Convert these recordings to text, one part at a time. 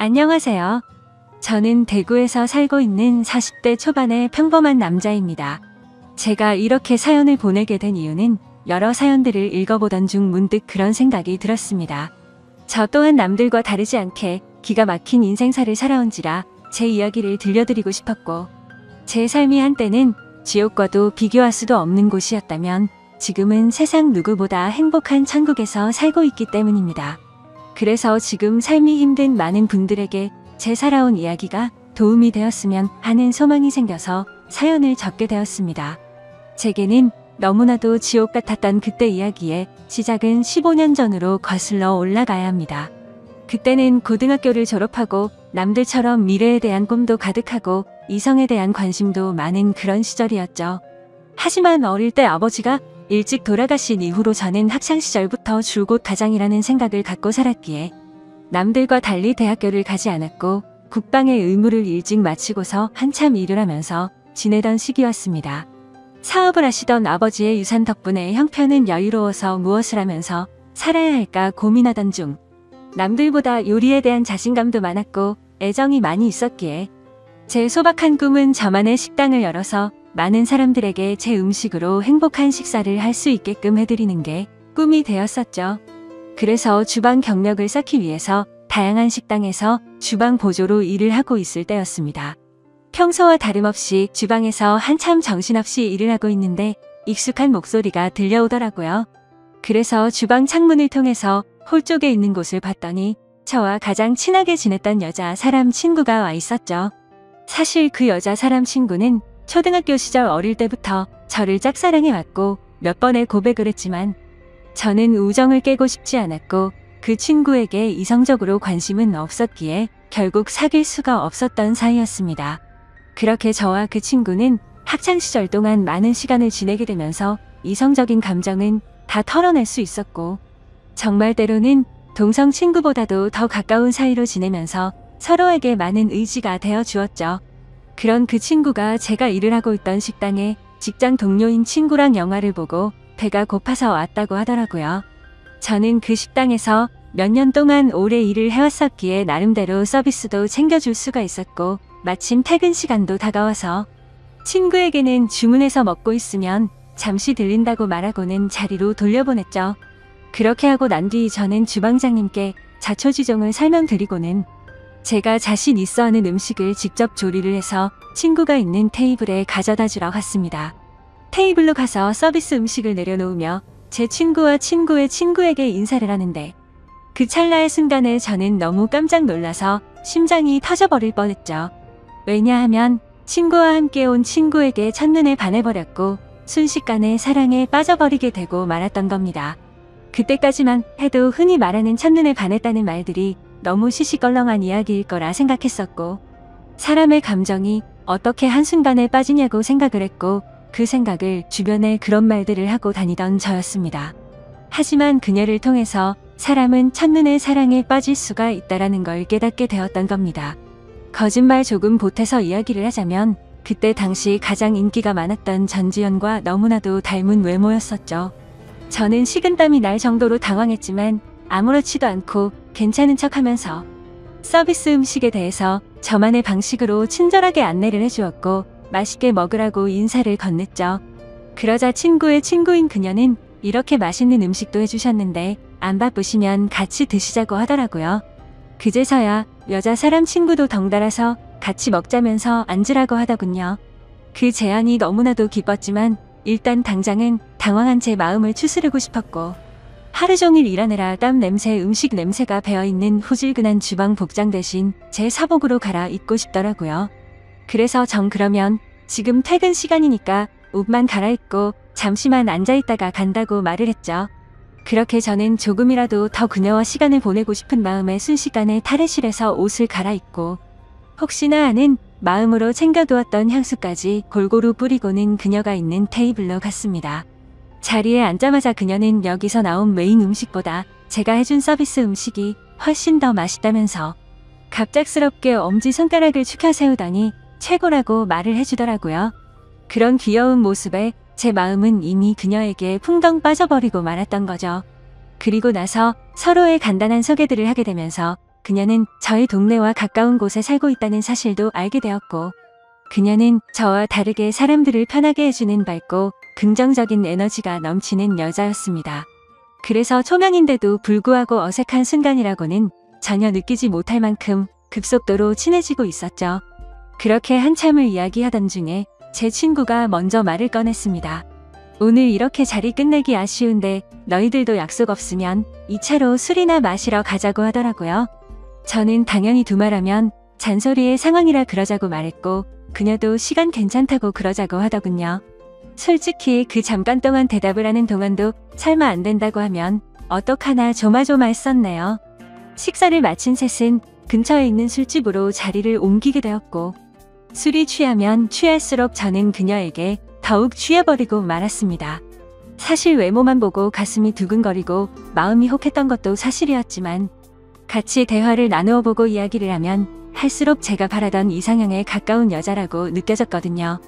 안녕하세요. 저는 대구에서 살고 있는 40대 초반의 평범한 남자입니다. 제가 이렇게 사연을 보내게 된 이유는 여러 사연들을 읽어보던 중 문득 그런 생각이 들었습니다. 저 또한 남들과 다르지 않게 기가 막힌 인생사를 살아온지라 제 이야기를 들려드리고 싶었고, 제 삶이 한때는 지옥과도 비교할 수도 없는 곳이었다면 지금은 세상 누구보다 행복한 천국에서 살고 있기 때문입니다. 그래서 지금 삶이 힘든 많은 분들에게 제 살아온 이야기가 도움이 되었으면 하는 소망이 생겨서 사연을 적게 되었습니다. 제게는 너무나도 지옥 같았던 그때 이야기의 시작은 15년 전으로 거슬러 올라가야 합니다. 그때는 고등학교를 졸업하고 남들처럼 미래에 대한 꿈도 가득하고 이성에 대한 관심도 많은 그런 시절이었죠. 하지만 어릴 때 아버지가 일찍 돌아가신 이후로 저는 학창시절부터 줄곧 가장이라는 생각을 갖고 살았기에 남들과 달리 대학교를 가지 않았고 국방의 의무를 일찍 마치고서 한참 일을 하면서 지내던 시기였습니다. 사업을 하시던 아버지의 유산 덕분에 형편은 여유로워서 무엇을 하면서 살아야 할까 고민하던 중 남들보다 요리에 대한 자신감도 많았고 애정이 많이 있었기에 제 소박한 꿈은 저만의 식당을 열어서 많은 사람들에게 제 음식으로 행복한 식사를 할 수 있게끔 해드리는 게 꿈이 되었었죠. 그래서 주방 경력을 쌓기 위해서 다양한 식당에서 주방 보조로 일을 하고 있을 때였습니다. 평소와 다름없이 주방에서 한참 정신없이 일을 하고 있는데 익숙한 목소리가 들려오더라고요. 그래서 주방 창문을 통해서 홀 쪽에 있는 곳을 봤더니 저와 가장 친하게 지냈던 여자 사람 친구가 와 있었죠. 사실 그 여자 사람 친구는 초등학교 시절 어릴 때부터 저를 짝사랑해왔고 몇 번의 고백을 했지만 저는 우정을 깨고 싶지 않았고 그 친구에게 이성적으로 관심은 없었기에 결국 사귈 수가 없었던 사이였습니다. 그렇게 저와 그 친구는 학창시절 동안 많은 시간을 지내게 되면서 이성적인 감정은 다 털어낼 수 있었고 정말 때로는 동성 친구보다도 더 가까운 사이로 지내면서 서로에게 많은 의지가 되어 주었죠. 그런 그 친구가 제가 일을 하고 있던 식당에 직장 동료인 친구랑 영화를 보고 배가 고파서 왔다고 하더라고요. 저는 그 식당에서 몇 년 동안 오래 일을 해왔었기에 나름대로 서비스도 챙겨줄 수가 있었고 마침 퇴근 시간도 다가와서 친구에게는 주문해서 먹고 있으면 잠시 들린다고 말하고는 자리로 돌려보냈죠. 그렇게 하고 난 뒤 저는 주방장님께 자초지종을 설명드리고는 제가 자신 있어 하는 음식을 직접 조리를 해서 친구가 있는 테이블에 가져다 주러 갔습니다. 테이블로 가서 서비스 음식을 내려놓으며 제 친구와 친구의 친구에게 인사를 하는데 그 찰나의 순간에 저는 너무 깜짝 놀라서 심장이 터져버릴 뻔했죠. 왜냐하면 친구와 함께 온 친구에게 첫눈에 반해버렸고 순식간에 사랑에 빠져버리게 되고 말았던 겁니다. 그때까지만 해도 흔히 말하는 첫눈에 반했다는 말들이 너무 시시껄렁한 이야기일 거라 생각했었고 사람의 감정이 어떻게 한순간에 빠지냐고 생각을 했고 그 생각을 주변에 그런 말들을 하고 다니던 저였습니다. 하지만 그녀를 통해서 사람은 첫눈에 사랑에 빠질 수가 있다라는 걸 깨닫게 되었던 겁니다. 거짓말 조금 보태서 이야기를 하자면 그때 당시 가장 인기가 많았던 전지현과 너무나도 닮은 외모였었죠. 저는 식은땀이 날 정도로 당황했지만 아무렇지도 않고 괜찮은 척하면서 서비스 음식에 대해서 저만의 방식으로 친절하게 안내를 해주었고 맛있게 먹으라고 인사를 건넸죠. 그러자 친구의 친구인 그녀는 이렇게 맛있는 음식도 해주셨는데 안 바쁘시면 같이 드시자고 하더라고요. 그제서야 여자 사람 친구도 덩달아서 같이 먹자면서 앉으라고 하더군요. 그 제안이 너무나도 기뻤지만 일단 당장은 당황한 제 마음을 추스르고 싶었고 하루 종일 일하느라 땀 냄새, 음식 냄새가 배어있는 후질근한 주방 복장 대신 제 사복으로 갈아입고 싶더라고요. 그래서 전 그러면 지금 퇴근 시간이니까 옷만 갈아입고 잠시만 앉아있다가 간다고 말을 했죠. 그렇게 저는 조금이라도 더 그녀와 시간을 보내고 싶은 마음에 순식간에 탈의실에서 옷을 갈아입고 혹시나 하는 마음으로 챙겨두었던 향수까지 골고루 뿌리고는 그녀가 있는 테이블로 갔습니다. 자리에 앉자마자 그녀는 여기서 나온 메인 음식보다 제가 해준 서비스 음식이 훨씬 더 맛있다면서 갑작스럽게 엄지손가락을 축혀 세우더니 최고라고 말을 해주더라고요. 그런 귀여운 모습에 제 마음은 이미 그녀에게 풍덩 빠져버리고 말았던 거죠. 그리고 나서 서로의 간단한 소개들을 하게 되면서 그녀는 저희 동네와 가까운 곳에 살고 있다는 사실도 알게 되었고, 그녀는 저와 다르게 사람들을 편하게 해주는 밝고 긍정적인 에너지가 넘치는 여자였습니다. 그래서 초면인데도 불구하고 어색한 순간이라고는 전혀 느끼지 못할 만큼 급속도로 친해지고 있었죠. 그렇게 한참을 이야기하던 중에 제 친구가 먼저 말을 꺼냈습니다. 오늘 이렇게 자리 끝내기 아쉬운데 너희들도 약속 없으면 2차로 술이나 마시러 가자고 하더라고요. 저는 당연히 두말하면 잔소리의 상황이라 그러자고 말했고, 그녀도 시간 괜찮다고 그러자고 하더군요. 솔직히 그 잠깐 동안 대답을 하는 동안도 설마 안 된다고 하면 어떡하나 조마조마했었네요. 식사를 마친 셋은 근처에 있는 술집으로 자리를 옮기게 되었고, 술이 취하면 취할수록 저는 그녀에게 더욱 취해버리고 말았습니다. 사실 외모만 보고 가슴이 두근거리고 마음이 혹했던 것도 사실이었지만, 같이 대화를 나누어 보고 이야기를 하면 할수록 제가 바라던 이상형에 가까운 여자라고 느껴졌거든요.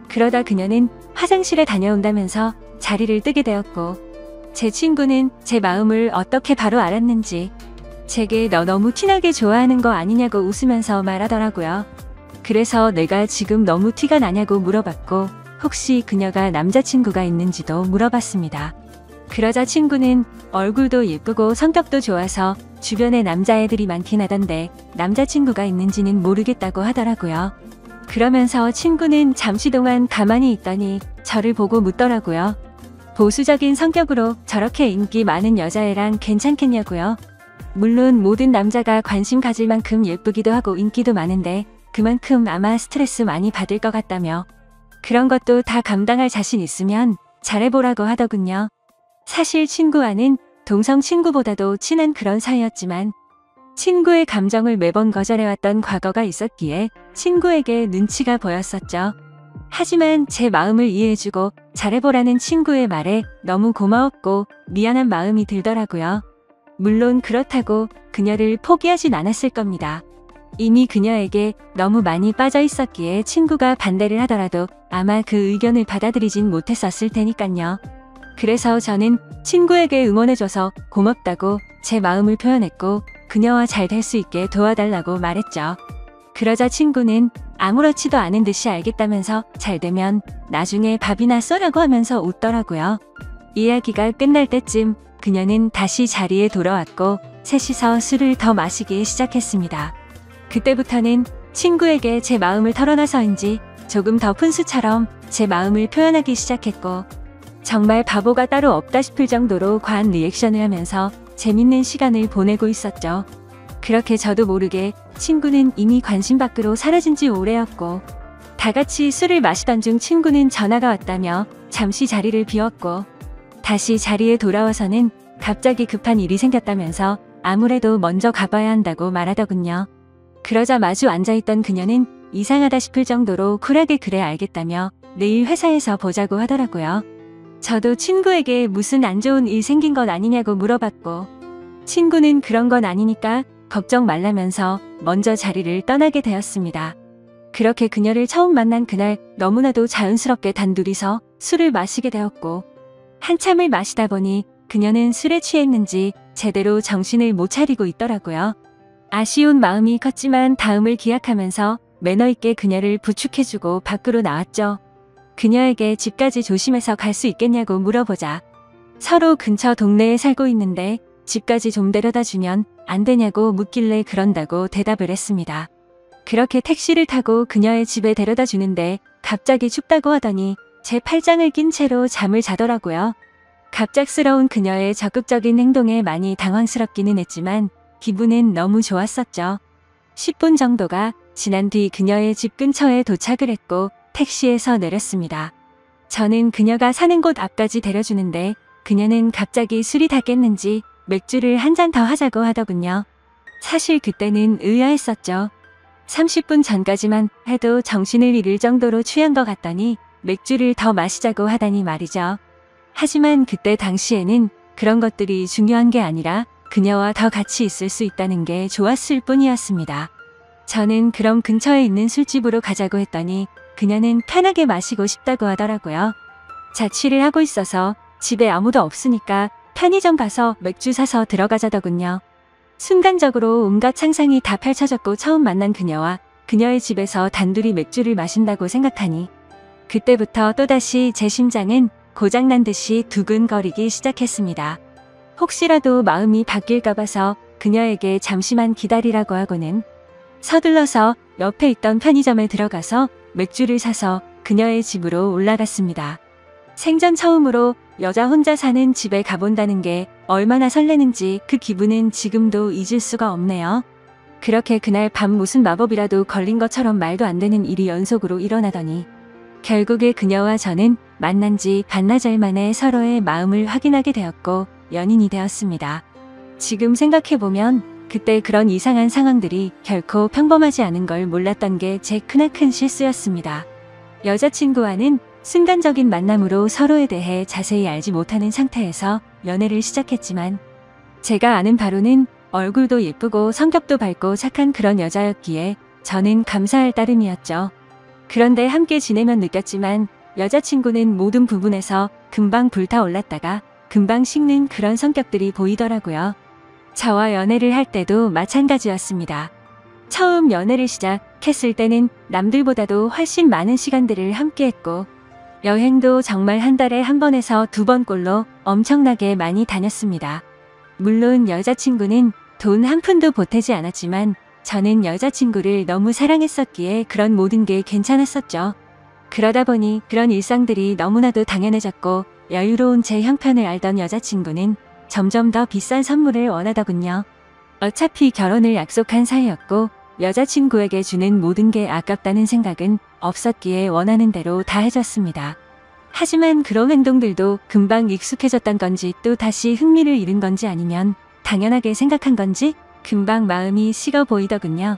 그러다 그녀는 화장실에 다녀온다면서 자리를 뜨게 되었고, 제 친구는 제 마음을 어떻게 바로 알았는지 제게 너 너무 티나게 좋아하는 거 아니냐고 웃으면서 말하더라고요. 그래서 내가 지금 너무 티가 나냐고 물어봤고, 혹시 그녀가 남자친구가 있는지도 물어봤습니다. 그러자 친구는 얼굴도 예쁘고 성격도 좋아서 주변에 남자애들이 많긴 하던데 남자친구가 있는지는 모르겠다고 하더라고요. 그러면서 친구는 잠시 동안 가만히 있더니 저를 보고 묻더라고요. 보수적인 성격으로 저렇게 인기 많은 여자애랑 괜찮겠냐고요. 물론 모든 남자가 관심 가질 만큼 예쁘기도 하고 인기도 많은데 그만큼 아마 스트레스 많이 받을 것 같다며, 그런 것도 다 감당할 자신 있으면 잘해보라고 하더군요. 사실 친구와는 동성 친구보다도 친한 그런 사이였지만, 친구의 감정을 매번 거절해왔던 과거가 있었기에 친구에게 눈치가 보였었죠. 하지만 제 마음을 이해해주고 잘해보라는 친구의 말에 너무 고마웠고 미안한 마음이 들더라고요. 물론 그렇다고 그녀를 포기하진 않았을 겁니다. 이미 그녀에게 너무 많이 빠져 있었기에 친구가 반대를 하더라도 아마 그 의견을 받아들이진 못했었을 테니깐요. 그래서 저는 친구에게 응원해줘서 고맙다고 제 마음을 표현했고, 그녀와 잘 될 수 있게 도와달라고 말했죠. 그러자 친구는 아무렇지도 않은 듯이 알겠다면서 잘 되면 나중에 밥이나 쏘라고 하면서 웃더라고요. 이야기가 끝날 때쯤 그녀는 다시 자리에 돌아왔고 셋이서 술을 더 마시기 시작했습니다. 그때부터는 친구에게 제 마음을 털어놔서인지 조금 더 푼수처럼 제 마음을 표현하기 시작했고, 정말 바보가 따로 없다 싶을 정도로 과한 리액션을 하면서 재밌는 시간을 보내고 있었죠. 그렇게 저도 모르게 친구는 이미 관심 밖으로 사라진 지 오래였고, 다 같이 술을 마시던 중 친구는 전화가 왔다며 잠시 자리를 비웠고, 다시 자리에 돌아와서는 갑자기 급한 일이 생겼다면서 아무래도 먼저 가봐야 한다고 말하더군요. 그러자 마주 앉아있던 그녀는 이상하다 싶을 정도로 쿨하게 그래 알겠다며 내일 회사에서 보자고 하더라고요. 저도 친구에게 무슨 안 좋은 일 생긴 것 아니냐고 물어봤고, 친구는 그런 건 아니니까 걱정 말라면서 먼저 자리를 떠나게 되었습니다. 그렇게 그녀를 처음 만난 그날 너무나도 자연스럽게 단둘이서 술을 마시게 되었고, 한참을 마시다 보니 그녀는 술에 취했는지 제대로 정신을 못 차리고 있더라고요. 아쉬운 마음이 컸지만 다음을 기약하면서 매너 있게 그녀를 부축해주고 밖으로 나왔죠. 그녀에게 집까지 조심해서 갈 수 있겠냐고 물어보자 서로 근처 동네에 살고 있는데 집까지 좀 데려다 주면 안 되냐고 묻길래 그런다고 대답을 했습니다. 그렇게 택시를 타고 그녀의 집에 데려다 주는데 갑자기 춥다고 하더니 제 팔짱을 낀 채로 잠을 자더라고요. 갑작스러운 그녀의 적극적인 행동에 많이 당황스럽기는 했지만 기분은 너무 좋았었죠. 10분 정도가 지난 뒤 그녀의 집 근처에 도착을 했고 택시에서 내렸습니다. 저는 그녀가 사는 곳 앞까지 데려주는데 그녀는 갑자기 술이 다 깼는지 맥주를 한 잔 더 하자고 하더군요. 사실 그때는 의아했었죠. 30분 전까지만 해도 정신을 잃을 정도로 취한 것 같더니 맥주를 더 마시자고 하다니 말이죠. 하지만 그때 당시에는 그런 것들이 중요한 게 아니라 그녀와 더 같이 있을 수 있다는 게 좋았을 뿐이었습니다. 저는 그럼 근처에 있는 술집으로 가자고 했더니 그녀는 편하게 마시고 싶다고 하더라고요. 자취를 하고 있어서 집에 아무도 없으니까 편의점 가서 맥주 사서 들어가자더군요. 순간적으로 온갖 상상이 다 펼쳐졌고 처음 만난 그녀와 그녀의 집에서 단둘이 맥주를 마신다고 생각하니 그때부터 또다시 제 심장은 고장난 듯이 두근거리기 시작했습니다. 혹시라도 마음이 바뀔까 봐서 그녀에게 잠시만 기다리라고 하고는 서둘러서 옆에 있던 편의점에 들어가서 맥주를 사서 그녀의 집으로 올라갔습니다. 생전 처음으로 여자 혼자 사는 집에 가본다는 게 얼마나 설레는지 그 기분은 지금도 잊을 수가 없네요. 그렇게 그날 밤 무슨 마법이라도 걸린 것처럼 말도 안 되는 일이 연속으로 일어나더니 결국에 그녀와 저는 만난 지 반나절 만에 서로의 마음을 확인하게 되었고 연인이 되었습니다. 지금 생각해보면 그때 그런 이상한 상황들이 결코 평범하지 않은 걸 몰랐던 게 제 크나큰 실수였습니다. 여자친구와는 순간적인 만남으로 서로에 대해 자세히 알지 못하는 상태에서 연애를 시작했지만 제가 아는 바로는 얼굴도 예쁘고 성격도 밝고 착한 그런 여자였기에 저는 감사할 따름이었죠. 그런데 함께 지내면 느꼈지만 여자친구는 모든 부분에서 금방 불타올랐다가 금방 식는 그런 성격들이 보이더라고요. 저와 연애를 할 때도 마찬가지였습니다. 처음 연애를 시작했을 때는 남들보다도 훨씬 많은 시간들을 함께했고 여행도 정말 한 달에 한 번에서 두 번꼴로 엄청나게 많이 다녔습니다. 물론 여자친구는 돈 한 푼도 보태지 않았지만 저는 여자친구를 너무 사랑했었기에 그런 모든 게 괜찮았었죠. 그러다 보니 그런 일상들이 너무나도 당연해졌고 여유로운 제 형편을 알던 여자친구는 점점 더 비싼 선물을 원하더군요. 어차피 결혼을 약속한 사이였고 여자친구에게 주는 모든 게 아깝다는 생각은 없었기에 원하는 대로 다 해줬습니다. 하지만 그런 행동들도 금방 익숙해졌던 건지 또 다시 흥미를 잃은 건지 아니면 당연하게 생각한 건지 금방 마음이 식어 보이더군요.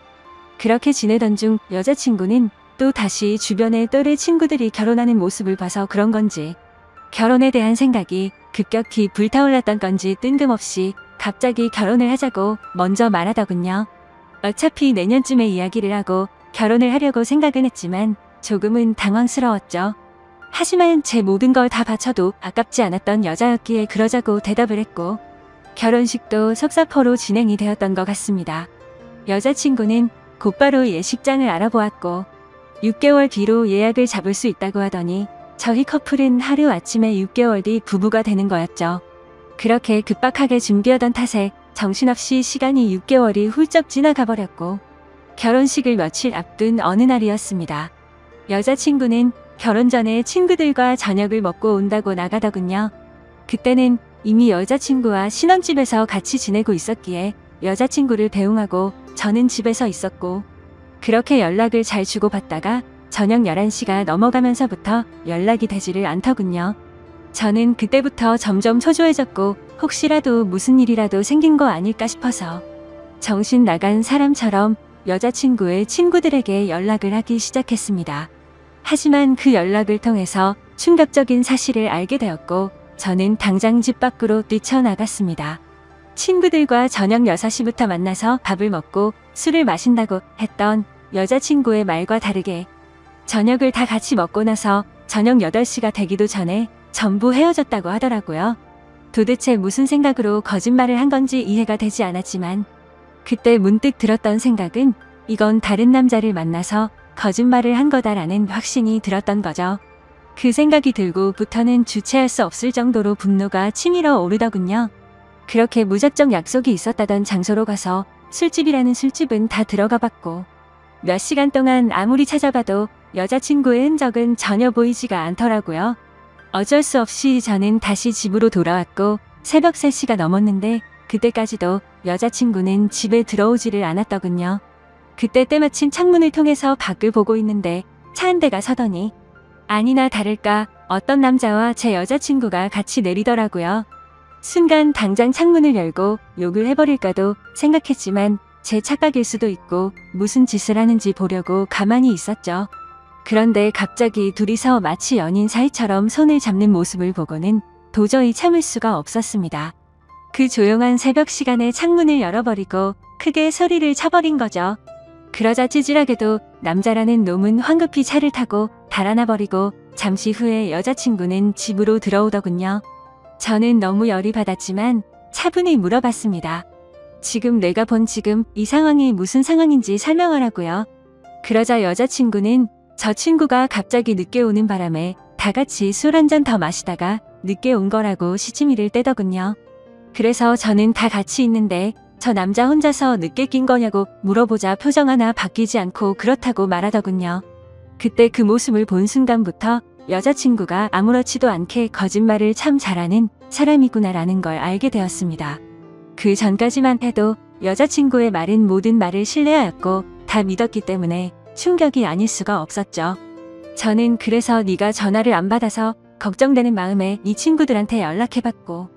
그렇게 지내던 중 여자친구는 또 다시 주변의 또래 친구들이 결혼하는 모습을 봐서 그런 건지 결혼에 대한 생각이 급격히 불타올랐던 건지 뜬금없이 갑자기 결혼을 하자고 먼저 말하더군요. 어차피 내년쯤에 이야기를 하고 결혼을 하려고 생각은 했지만 조금은 당황스러웠죠. 하지만 제 모든 걸 다 바쳐도 아깝지 않았던 여자였기에 그러자고 대답을 했고 결혼식도 속사포로 진행이 되었던 것 같습니다. 여자친구는 곧바로 예식장을 알아보았고 6개월 뒤로 예약을 잡을 수 있다고 하더니 저희 커플은 하루아침에 6개월 뒤 부부가 되는 거였죠. 그렇게 급박하게 준비하던 탓에 정신없이 시간이 6개월이 훌쩍 지나가 버렸고 결혼식을 며칠 앞둔 어느 날이었습니다. 여자친구는 결혼 전에 친구들과 저녁을 먹고 온다고 나가더군요. 그때는 이미 여자친구와 신혼집에서 같이 지내고 있었기에 여자친구를 배웅하고 저는 집에서 있었고 그렇게 연락을 잘 주고받다가 저녁 11시가 넘어가면서부터 연락이 되지를 않더군요. 저는 그때부터 점점 초조해졌고 혹시라도 무슨 일이라도 생긴 거 아닐까 싶어서 정신 나간 사람처럼 여자친구의 친구들에게 연락을 하기 시작했습니다. 하지만 그 연락을 통해서 충격적인 사실을 알게 되었고 저는 당장 집 밖으로 뛰쳐나갔습니다. 친구들과 저녁 6시부터 만나서 밥을 먹고 술을 마신다고 했던 여자친구의 말과 다르게 저녁을 다 같이 먹고 나서 저녁 8시가 되기도 전에 전부 헤어졌다고 하더라고요. 도대체 무슨 생각으로 거짓말을 한 건지 이해가 되지 않았지만 그때 문득 들었던 생각은 이건 다른 남자를 만나서 거짓말을 한 거다라는 확신이 들었던 거죠. 그 생각이 들고부터는 주체할 수 없을 정도로 분노가 치밀어 오르더군요. 그렇게 무작정 약속이 있었다던 장소로 가서 술집이라는 술집은 다 들어가 봤고 몇 시간 동안 아무리 찾아봐도 여자친구의 흔적은 전혀 보이지가 않더라고요. 어쩔 수 없이 저는 다시 집으로 돌아왔고 새벽 3시가 넘었는데 그때까지도 여자친구는 집에 들어오지를 않았더군요. 그때 때마침 창문을 통해서 밖을 보고 있는데 차 한 대가 서더니 아니나 다를까 어떤 남자와 제 여자친구가 같이 내리더라고요. 순간 당장 창문을 열고 욕을 해버릴까도 생각했지만 제 착각일 수도 있고 무슨 짓을 하는지 보려고 가만히 있었죠. 그런데 갑자기 둘이서 마치 연인 사이처럼 손을 잡는 모습을 보고는 도저히 참을 수가 없었습니다. 그 조용한 새벽 시간에 창문을 열어버리고 크게 소리를 쳐버린 거죠. 그러자 찌질하게도 남자라는 놈은 황급히 차를 타고 달아나버리고 잠시 후에 여자친구는 집으로 들어오더군요. 저는 너무 열이 받았지만 차분히 물어봤습니다. 지금 내가 본 지금 이 상황이 무슨 상황인지 설명하라고요. 그러자 여자친구는 저 친구가 갑자기 늦게 오는 바람에 다 같이 술 한 잔 더 마시다가 늦게 온 거라고 시치미를 떼더군요. 그래서 저는 다 같이 있는데 저 남자 혼자서 늦게 낀 거냐고 물어보자 표정 하나 바뀌지 않고 그렇다고 말하더군요. 그때 그 모습을 본 순간부터 여자친구가 아무렇지도 않게 거짓말을 참 잘하는 사람이구나라는 걸 알게 되었습니다. 그 전까지만 해도 여자친구의 말은 모든 말을 신뢰하였고 다 믿었기 때문에 충격이 아닐 수가 없었죠. 저는 그래서 네가 전화를 안 받아서 걱정되는 마음에 네 친구들한테 연락해봤고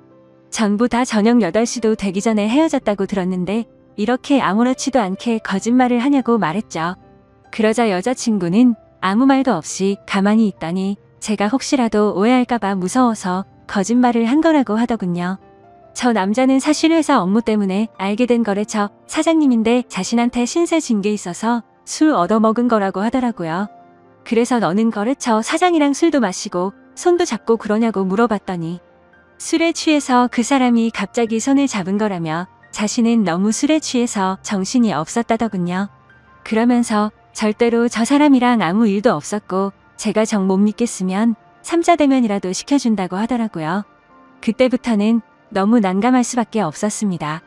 전부 다 저녁 8시도 되기 전에 헤어졌다고 들었는데 이렇게 아무렇지도 않게 거짓말을 하냐고 말했죠. 그러자 여자친구는 아무 말도 없이 가만히 있더니 제가 혹시라도 오해할까봐 무서워서 거짓말을 한 거라고 하더군요. 저 남자는 사실 회사 업무 때문에 알게 된 거래처 사장님인데 자신한테 신세 진 게 있어서 술 얻어먹은 거라고 하더라고요. 그래서 너는 거래처 사장이랑 술도 마시고 손도 잡고 그러냐고 물어봤더니 술에 취해서 그 사람이 갑자기 손을 잡은 거라며 자신은 너무 술에 취해서 정신이 없었다더군요. 그러면서 절대로 저 사람이랑 아무 일도 없었고 제가 정 못 믿겠으면 3자 대면이라도 시켜준다고 하더라고요. 그때부터는 너무 난감할 수밖에 없었습니다.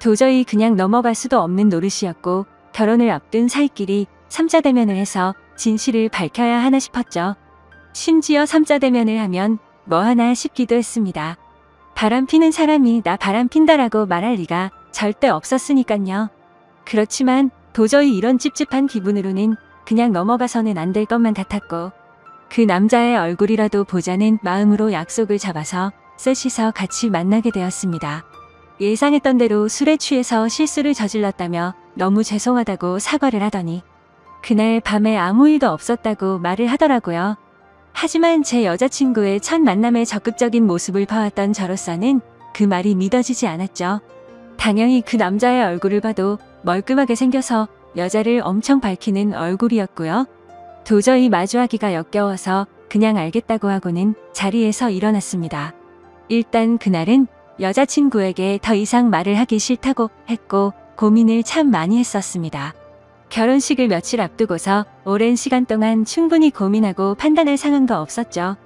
도저히 그냥 넘어갈 수도 없는 노릇이었고 결혼을 앞둔 사이끼리 3자 대면을 해서 진실을 밝혀야 하나 싶었죠. 심지어 3자 대면을 하면 뭐 하나 싶기도 했습니다. 바람 피는 사람이 나 바람 핀다라고 말할 리가 절대 없었으니깐요. 그렇지만 도저히 이런 찝찝한 기분으로는 그냥 넘어가서는 안 될 것만 같았고 그 남자의 얼굴이라도 보자는 마음으로 약속을 잡아서 셋이서 같이 만나게 되었습니다. 예상했던 대로 술에 취해서 실수를 저질렀다며 너무 죄송하다고 사과를 하더니 그날 밤에 아무 일도 없었다고 말을 하더라고요. 하지만 제 여자친구의 첫 만남의 적극적인 모습을 봐왔던 저로서는 그 말이 믿어지지 않았죠. 당연히 그 남자의 얼굴을 봐도 멀끔하게 생겨서 여자를 엄청 밝히는 얼굴이었고요. 도저히 마주하기가 역겨워서 그냥 알겠다고 하고는 자리에서 일어났습니다. 일단 그날은 여자친구에게 더 이상 말을 하기 싫다고 했고 고민을 참 많이 했었습니다. 결혼식을 며칠 앞두고서 오랜 시간 동안 충분히 고민하고 판단할 상황도 없었죠.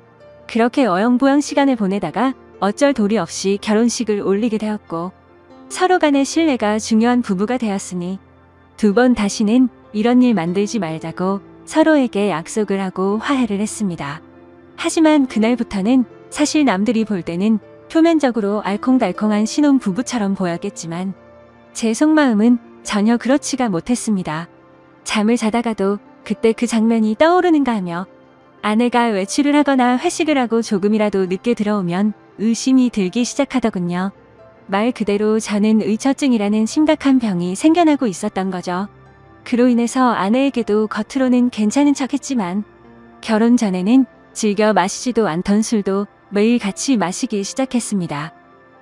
그렇게 어영부영 시간을 보내다가 어쩔 도리 없이 결혼식을 올리게 되었고 서로 간의 신뢰가 중요한 부부가 되었으니 두 번 다시는 이런 일 만들지 말자고 서로에게 약속을 하고 화해를 했습니다. 하지만 그날부터는 사실 남들이 볼 때는 표면적으로 알콩달콩한 신혼부부처럼 보였겠지만 제 속마음은 전혀 그렇지가 못했습니다. 잠을 자다가도 그때 그 장면이 떠오르는가 하며 아내가 외출을 하거나 회식을 하고 조금이라도 늦게 들어오면 의심이 들기 시작하더군요. 말 그대로 저는 의처증이라는 심각한 병이 생겨나고 있었던 거죠. 그로 인해서 아내에게도 겉으로는 괜찮은 척했지만 결혼 전에는 즐겨 마시지도 않던 술도 매일 같이 마시기 시작했습니다.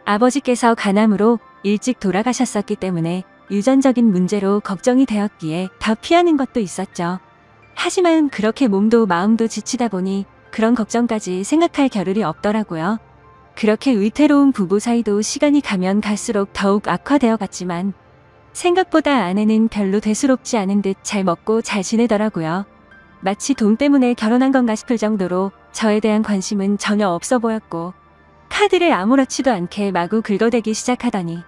아버지께서 간암으로 일찍 돌아가셨었기 때문에 유전적인 문제로 걱정이 되었기에 더 피하는 것도 있었죠. 하지만 그렇게 몸도 마음도 지치다 보니 그런 걱정까지 생각할 겨를이 없더라고요. 그렇게 위태로운 부부 사이도 시간이 가면 갈수록 더욱 악화되어 갔지만 생각보다 아내는 별로 대수롭지 않은 듯 잘 먹고 잘 지내더라고요. 마치 돈 때문에 결혼한 건가 싶을 정도로 저에 대한 관심은 전혀 없어 보였고 카드를 아무렇지도 않게 마구 긁어대기 시작하더니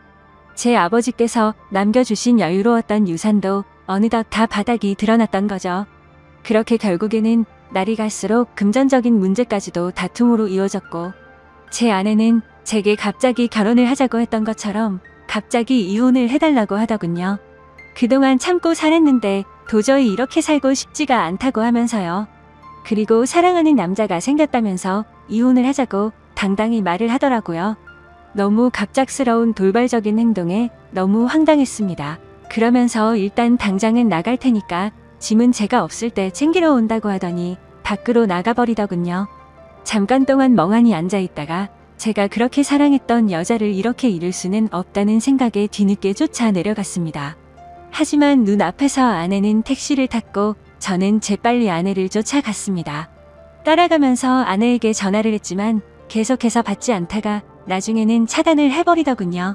제 아버지께서 남겨주신 여유로웠던 유산도 어느덧 다 바닥이 드러났던 거죠. 그렇게 결국에는 날이 갈수록 금전적인 문제까지도 다툼으로 이어졌고 제 아내는 제게 갑자기 결혼을 하자고 했던 것처럼 갑자기 이혼을 해달라고 하더군요. 그동안 참고 살았는데 도저히 이렇게 살고 싶지가 않다고 하면서요. 그리고 사랑하는 남자가 생겼다면서 이혼을 하자고 당당히 말을 하더라고요. 너무 갑작스러운 돌발적인 행동에 너무 황당했습니다. 그러면서 일단 당장은 나갈 테니까 짐은 제가 없을 때 챙기러 온다고 하더니 밖으로 나가버리더군요. 잠깐 동안 멍하니 앉아있다가 제가 그렇게 사랑했던 여자를 이렇게 잃을 수는 없다는 생각에 뒤늦게 쫓아 내려갔습니다. 하지만 눈앞에서 아내는 택시를 탔고 저는 재빨리 아내를 쫓아갔습니다. 따라가면서 아내에게 전화를 했지만 계속해서 받지 않다가 나중에는 차단을 해버리더군요.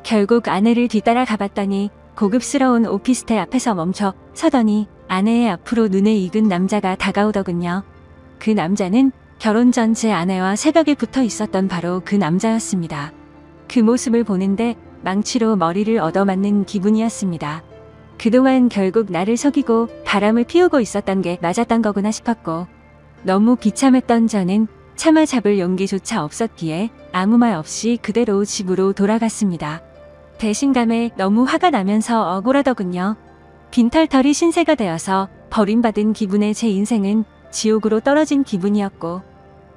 결국 아내를 뒤따라 가봤더니 고급스러운 오피스텔 앞에서 멈춰 서더니 아내의 앞으로 눈에 익은 남자가 다가오더군요. 그 남자는 결혼 전 제 아내와 새벽에 붙어 있었던 바로 그 남자였습니다. 그 모습을 보는데 망치로 머리를 얻어맞는 기분이었습니다. 그동안 결국 나를 속이고 바람을 피우고 있었던 게 맞았던 거구나 싶었고, 너무 비참했던 저는 참아 잡을 용기조차 없었기에 아무 말 없이 그대로 집으로 돌아갔습니다. 배신감에 너무 화가 나면서 억울하더군요. 빈털털이 신세가 되어서 버림받은 기분의 제 인생은 지옥으로 떨어진 기분이었고,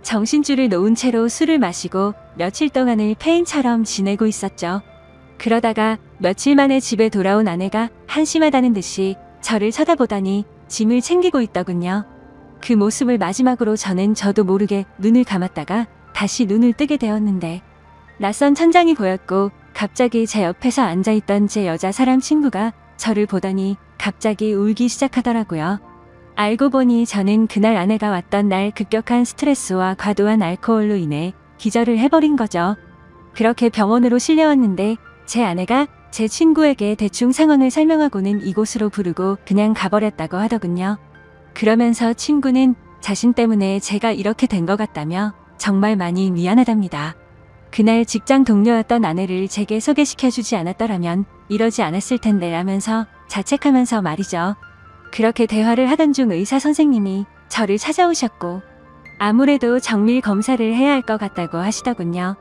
정신줄을 놓은 채로 술을 마시고 며칠 동안을 폐인처럼 지내고 있었죠. 그러다가 며칠 만에 집에 돌아온 아내가 한심하다는 듯이 저를 쳐다보더니 짐을 챙기고 있더군요. 그 모습을 마지막으로 저는 저도 모르게 눈을 감았다가 다시 눈을 뜨게 되었는데, 낯선 천장이 보였고 갑자기 제 옆에서 앉아있던 제 여자 사람 친구가 저를 보더니 갑자기 울기 시작하더라고요. 알고 보니 저는 그날 아내가 왔던 날 급격한 스트레스와 과도한 알코올로 인해 기절을 해버린 거죠. 그렇게 병원으로 실려왔는데 제 아내가 제 친구에게 대충 상황을 설명하고는 이곳으로 부르고 그냥 가버렸다고 하더군요. 그러면서 친구는 자신 때문에 제가 이렇게 된 것 같다며 정말 많이 미안하답니다. 그날 직장 동료였던 아내를 제게 소개시켜주지 않았더라면 이러지 않았을 텐데 라면서 자책하면서 말이죠. 그렇게 대화를 하던 중 의사 선생님이 저를 찾아오셨고 아무래도 정밀 검사를 해야 할 것 같다고 하시더군요.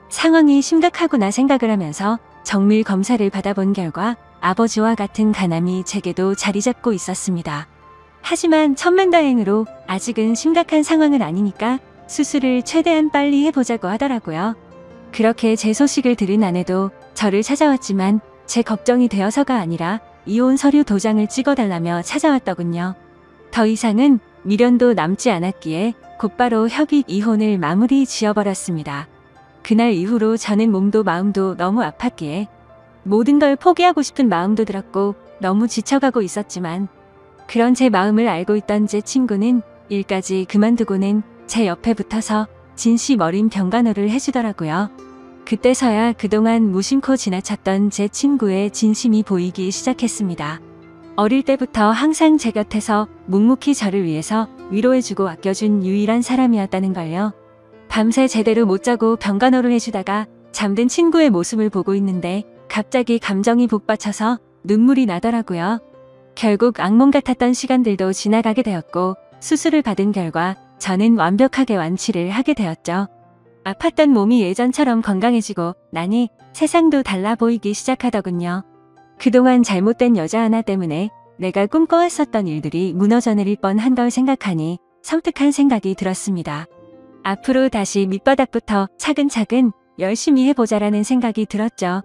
상황이 심각하구나 생각을 하면서 정밀 검사를 받아본 결과 아버지와 같은 간암이 제게도 자리 잡고 있었습니다. 하지만 천만다행으로 아직은 심각한 상황은 아니니까 수술을 최대한 빨리 해보자고 하더라고요. 그렇게 제 소식을 들은 아내도 저를 찾아왔지만 제 걱정이 되어서가 아니라 이혼 서류 도장을 찍어달라며 찾아왔더군요. 더 이상은 미련도 남지 않았기에 곧바로 협의 이혼을 마무리 지어버렸습니다. 그날 이후로 저는 몸도 마음도 너무 아팠기에 모든 걸 포기하고 싶은 마음도 들었고 너무 지쳐가고 있었지만, 그런 제 마음을 알고 있던 제 친구는 일까지 그만두고는 제 옆에 붙어서 진심 어린 병간호를 해주더라고요. 그때서야 그동안 무심코 지나쳤던 제 친구의 진심이 보이기 시작했습니다. 어릴 때부터 항상 제 곁에서 묵묵히 저를 위해서 위로해주고 아껴준 유일한 사람이었다는 걸요. 밤새 제대로 못 자고 병간호를 해주다가 잠든 친구의 모습을 보고 있는데 갑자기 감정이 북받쳐서 눈물이 나더라고요. 결국 악몽 같았던 시간들도 지나가게 되었고 수술을 받은 결과 저는 완벽하게 완치를 하게 되었죠. 아팠던 몸이 예전처럼 건강해지고 나니 세상도 달라 보이기 시작하더군요. 그동안 잘못된 여자 하나 때문에 내가 꿈꿔왔었던 일들이 무너져 내릴 뻔한 걸 생각하니 섬뜩한 생각이 들었습니다. 앞으로 다시 밑바닥부터 차근차근 열심히 해보자라는 생각이 들었죠.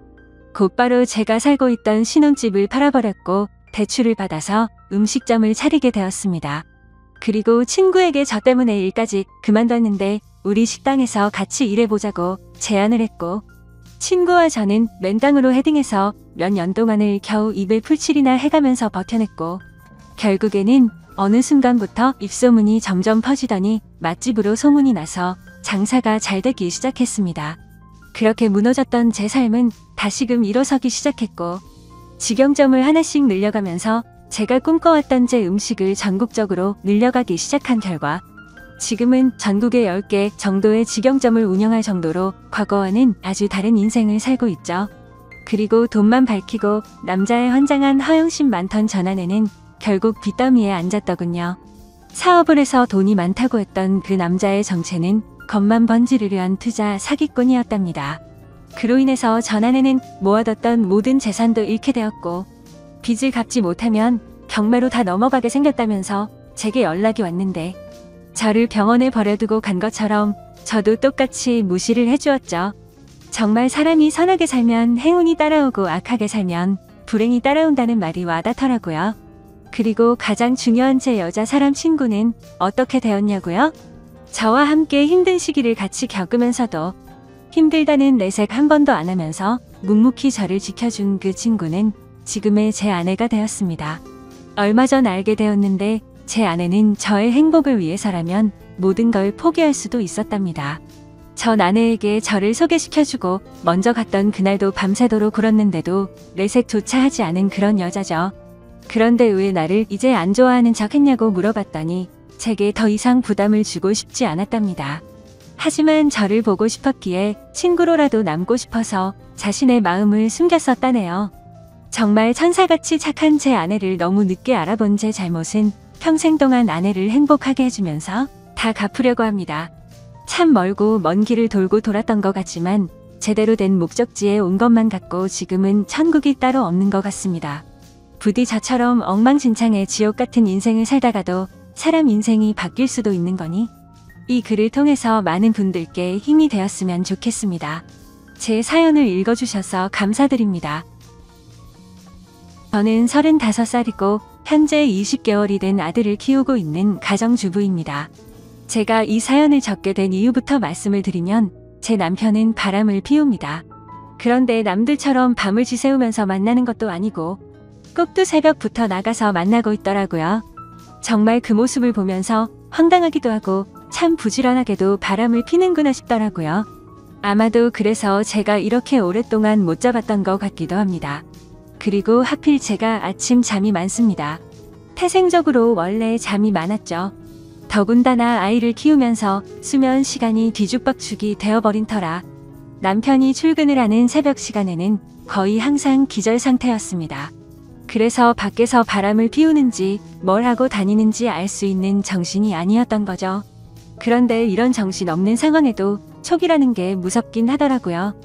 곧바로 제가 살고 있던 신혼집을 팔아버렸고 대출을 받아서 음식점을 차리게 되었습니다. 그리고 친구에게 저 때문에 일까지 그만뒀는데 우리 식당에서 같이 일해보자고 제안을 했고, 친구와 저는 맨땅으로 헤딩해서 몇 년 동안을 겨우 입에 풀칠이나 해가면서 버텨냈고, 결국에는 어느 순간부터 입소문이 점점 퍼지더니 맛집으로 소문이 나서 장사가 잘 되기 시작했습니다. 그렇게 무너졌던 제 삶은 다시금 일어서기 시작했고, 직영점을 하나씩 늘려가면서 제가 꿈꿔왔던 제 음식을 전국적으로 늘려가기 시작한 결과 지금은 전국에 10개 정도의 직영점을 운영할 정도로 과거와는 아주 다른 인생을 살고 있죠. 그리고 돈만 밝히고 남자의 환장한 허영심 많던 전 아내는 결국 빚더미에 앉았더군요. 사업을 해서 돈이 많다고 했던 그 남자의 정체는 겉만 번지르르한 투자 사기꾼이었답니다. 그로 인해서 전 아내는 모아뒀던 모든 재산도 잃게 되었고, 빚을 갚지 못하면 경매로 다 넘어가게 생겼다면서 제게 연락이 왔는데, 저를 병원에 버려두고 간 것처럼 저도 똑같이 무시를 해주었죠. 정말 사람이 선하게 살면 행운이 따라오고 악하게 살면 불행이 따라온다는 말이 와닿더라고요. 그리고 가장 중요한 제 여자 사람 친구는 어떻게 되었냐고요? 저와 함께 힘든 시기를 같이 겪으면서도 힘들다는 내색 한 번도 안 하면서 묵묵히 저를 지켜준 그 친구는 지금의 제 아내가 되었습니다. 얼마 전 알게 되었는데 제 아내는 저의 행복을 위해서라면 모든 걸 포기할 수도 있었답니다. 전 아내에게 저를 소개시켜주고 먼저 갔던 그날도 밤새도록 굴었는데도 내색조차 하지 않은 그런 여자죠. 그런데 왜 나를 이제 안 좋아하는 척 했냐고 물어봤더니 제게 더 이상 부담을 주고 싶지 않았답니다. 하지만 저를 보고 싶었기에 친구로라도 남고 싶어서 자신의 마음을 숨겼었다네요. 정말 천사같이 착한 제 아내를 너무 늦게 알아본 제 잘못은 평생 동안 아내를 행복하게 해주면서 다 갚으려고 합니다. 참 멀고 먼 길을 돌고 돌았던 것 같지만 제대로 된 목적지에 온 것만 같고 지금은 천국이 따로 없는 것 같습니다. 부디 저처럼 엉망진창의 지옥 같은 인생을 살다가도 사람 인생이 바뀔 수도 있는 거니 이 글을 통해서 많은 분들께 힘이 되었으면 좋겠습니다. 제 사연을 읽어주셔서 감사드립니다. 저는 35살이고 현재 20개월이 된 아들을 키우고 있는 가정주부입니다. 제가 이 사연을 적게 된 이유부터 말씀을 드리면 제 남편은 바람을 피웁니다. 그런데 남들처럼 밤을 지새우면서 만나는 것도 아니고 꼭두 새벽부터 나가서 만나고 있더라고요. 정말 그 모습을 보면서 황당하기도 하고 참 부지런하게도 바람을 피는구나 싶더라고요. 아마도 그래서 제가 이렇게 오랫동안 못 잡았던 것 같기도 합니다. 그리고 하필 제가 아침 잠이 많습니다. 태생적으로 원래 잠이 많았죠. 더군다나 아이를 키우면서 수면 시간이 뒤죽박죽이 되어버린 터라 남편이 출근을 하는 새벽 시간에는 거의 항상 기절 상태였습니다. 그래서 밖에서 바람을 피우는지 뭘 하고 다니는지 알 수 있는 정신이 아니었던 거죠. 그런데 이런 정신 없는 상황에도 촉이라는 게 무섭긴 하더라고요.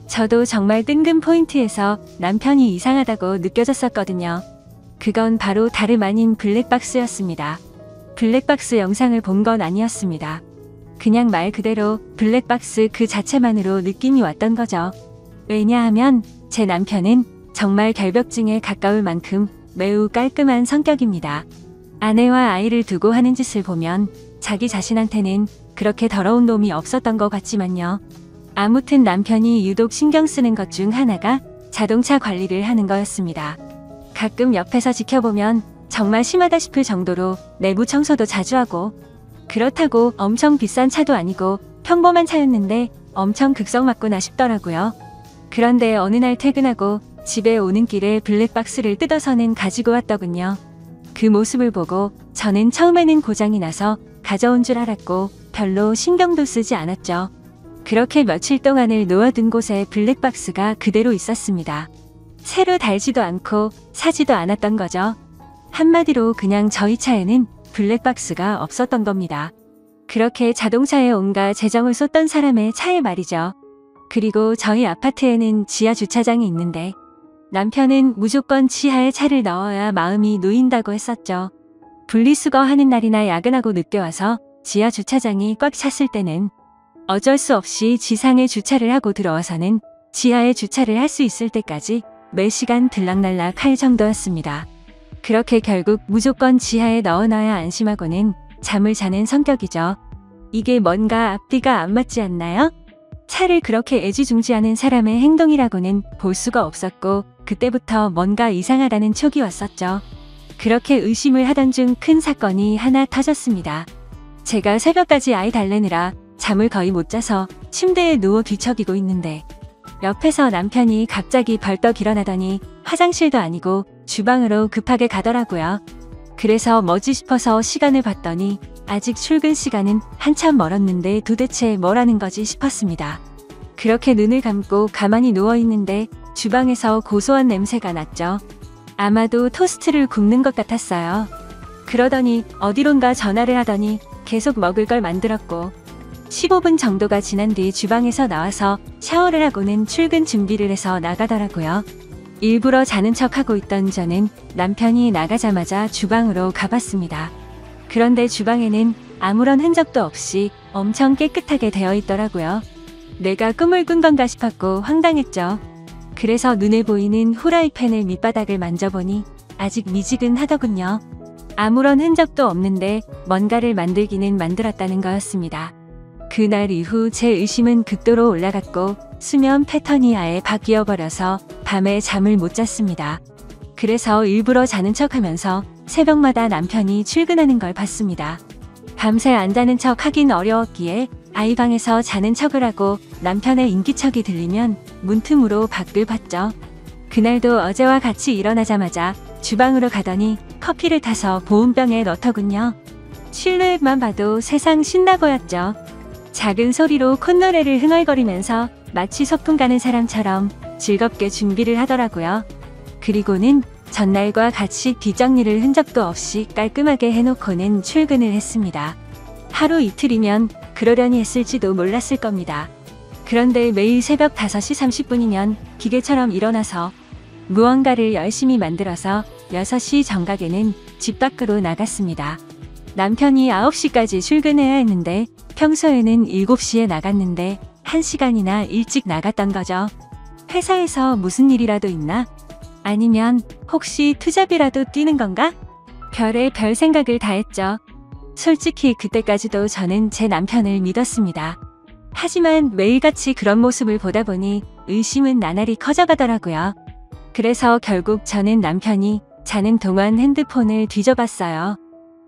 저도 정말 뜬금 포인트에서 남편이 이상하다고 느껴졌었거든요. 그건 바로 다름 아닌 블랙박스였습니다. 블랙박스 영상을 본 건 아니었습니다. 그냥 말 그대로 블랙박스 그 자체만으로 느낌이 왔던 거죠. 왜냐하면 제 남편은 정말 결벽증에 가까울 만큼 매우 깔끔한 성격입니다. 아내와 아이를 두고 하는 짓을 보면 자기 자신한테는 그렇게 더러운 놈이 없었던 것 같지만요. 아무튼 남편이 유독 신경 쓰는 것 중 하나가 자동차 관리를 하는 거였습니다. 가끔 옆에서 지켜보면 정말 심하다 싶을 정도로 내부 청소도 자주 하고 그렇다고 엄청 비싼 차도 아니고 평범한 차였는데 엄청 극성맞구나 싶더라고요. 그런데 어느 날 퇴근하고 집에 오는 길에 블랙박스를 뜯어서는 가지고 왔더군요. 그 모습을 보고 저는 처음에는 고장이 나서 가져온 줄 알았고 별로 신경도 쓰지 않았죠. 그렇게 며칠 동안을 놓아둔 곳에 블랙박스가 그대로 있었습니다. 새로 달지도 않고 사지도 않았던 거죠. 한마디로 그냥 저희 차에는 블랙박스가 없었던 겁니다. 그렇게 자동차에 온갖 재정을 쏟던 사람의 차에 말이죠. 그리고 저희 아파트에는 지하 주차장이 있는데 남편은 무조건 지하에 차를 넣어야 마음이 놓인다고 했었죠. 분리수거하는 날이나 야근하고 늦게 와서 지하 주차장이 꽉 찼을 때는 어쩔 수 없이 지상에 주차를 하고 들어와서는 지하에 주차를 할 수 있을 때까지 매 시간 들락날락 할 정도였습니다. 그렇게 결국 무조건 지하에 넣어놔야 안심하고는 잠을 자는 성격이죠. 이게 뭔가 앞뒤가 안 맞지 않나요? 차를 그렇게 애지중지하는 사람의 행동이라고는 볼 수가 없었고 그때부터 뭔가 이상하다는 촉이 왔었죠. 그렇게 의심을 하던 중 큰 사건이 하나 터졌습니다. 제가 새벽까지 아이 달래느라 잠을 거의 못 자서 침대에 누워 뒤척이고 있는데 옆에서 남편이 갑자기 벌떡 일어나더니 화장실도 아니고 주방으로 급하게 가더라고요. 그래서 뭐지 싶어서 시간을 봤더니 아직 출근 시간은 한참 멀었는데 도대체 뭐라는 거지 싶었습니다. 그렇게 눈을 감고 가만히 누워있는데 주방에서 고소한 냄새가 났죠. 아마도 토스트를 굽는 것 같았어요. 그러더니 어디론가 전화를 하더니 계속 먹을 걸 만들었고 15분 정도가 지난 뒤 주방에서 나와서 샤워를 하고는 출근 준비를 해서 나가더라고요. 일부러 자는 척하고 있던 저는 남편이 나가자마자 주방으로 가봤습니다. 그런데 주방에는 아무런 흔적도 없이 엄청 깨끗하게 되어 있더라고요. 내가 꿈을 꾼 건가 싶었고 황당했죠. 그래서 눈에 보이는 후라이팬을 밑바닥을 만져보니 아직 미지근하더군요. 아무런 흔적도 없는데 뭔가를 만들기는 만들었다는 거였습니다. 그날 이후 제 의심은 극도로 올라갔고 수면 패턴이 아예 바뀌어버려서 밤에 잠을 못 잤습니다. 그래서 일부러 자는 척하면서 새벽마다 남편이 출근하는 걸 봤습니다. 밤새 안 자는 척 하긴 어려웠기에 아이 방에서 자는 척을 하고 남편의 인기척이 들리면 문틈으로 밖을 봤죠. 그날도 어제와 같이 일어나자마자 주방으로 가더니 커피를 타서 보온병에 넣더군요. 실루엣만 봐도 세상 신나 보였죠. 작은 소리로 콧노래를 흥얼거리면서 마치 소풍 가는 사람처럼 즐겁게 준비를 하더라고요. 그리고는 전날과 같이 뒷정리를 흔적도 없이 깔끔하게 해놓고는 출근을 했습니다. 하루 이틀이면 그러려니 했을지도 몰랐을 겁니다. 그런데 매일 새벽 5시 30분이면 기계처럼 일어나서 무언가를 열심히 만들어서 6시 정각에는 집 밖으로 나갔습니다. 남편이 9시까지 출근해야 했는데 평소에는 7시에 나갔는데 1시간이나 일찍 나갔던 거죠. 회사에서 무슨 일이라도 있나? 아니면 혹시 투잡이라도 뛰는 건가? 별의별 생각을 다 했죠. 솔직히 그때까지도 저는 제 남편을 믿었습니다. 하지만 매일같이 그런 모습을 보다 보니 의심은 나날이 커져가더라고요. 그래서 결국 저는 남편이 자는 동안 핸드폰을 뒤져봤어요.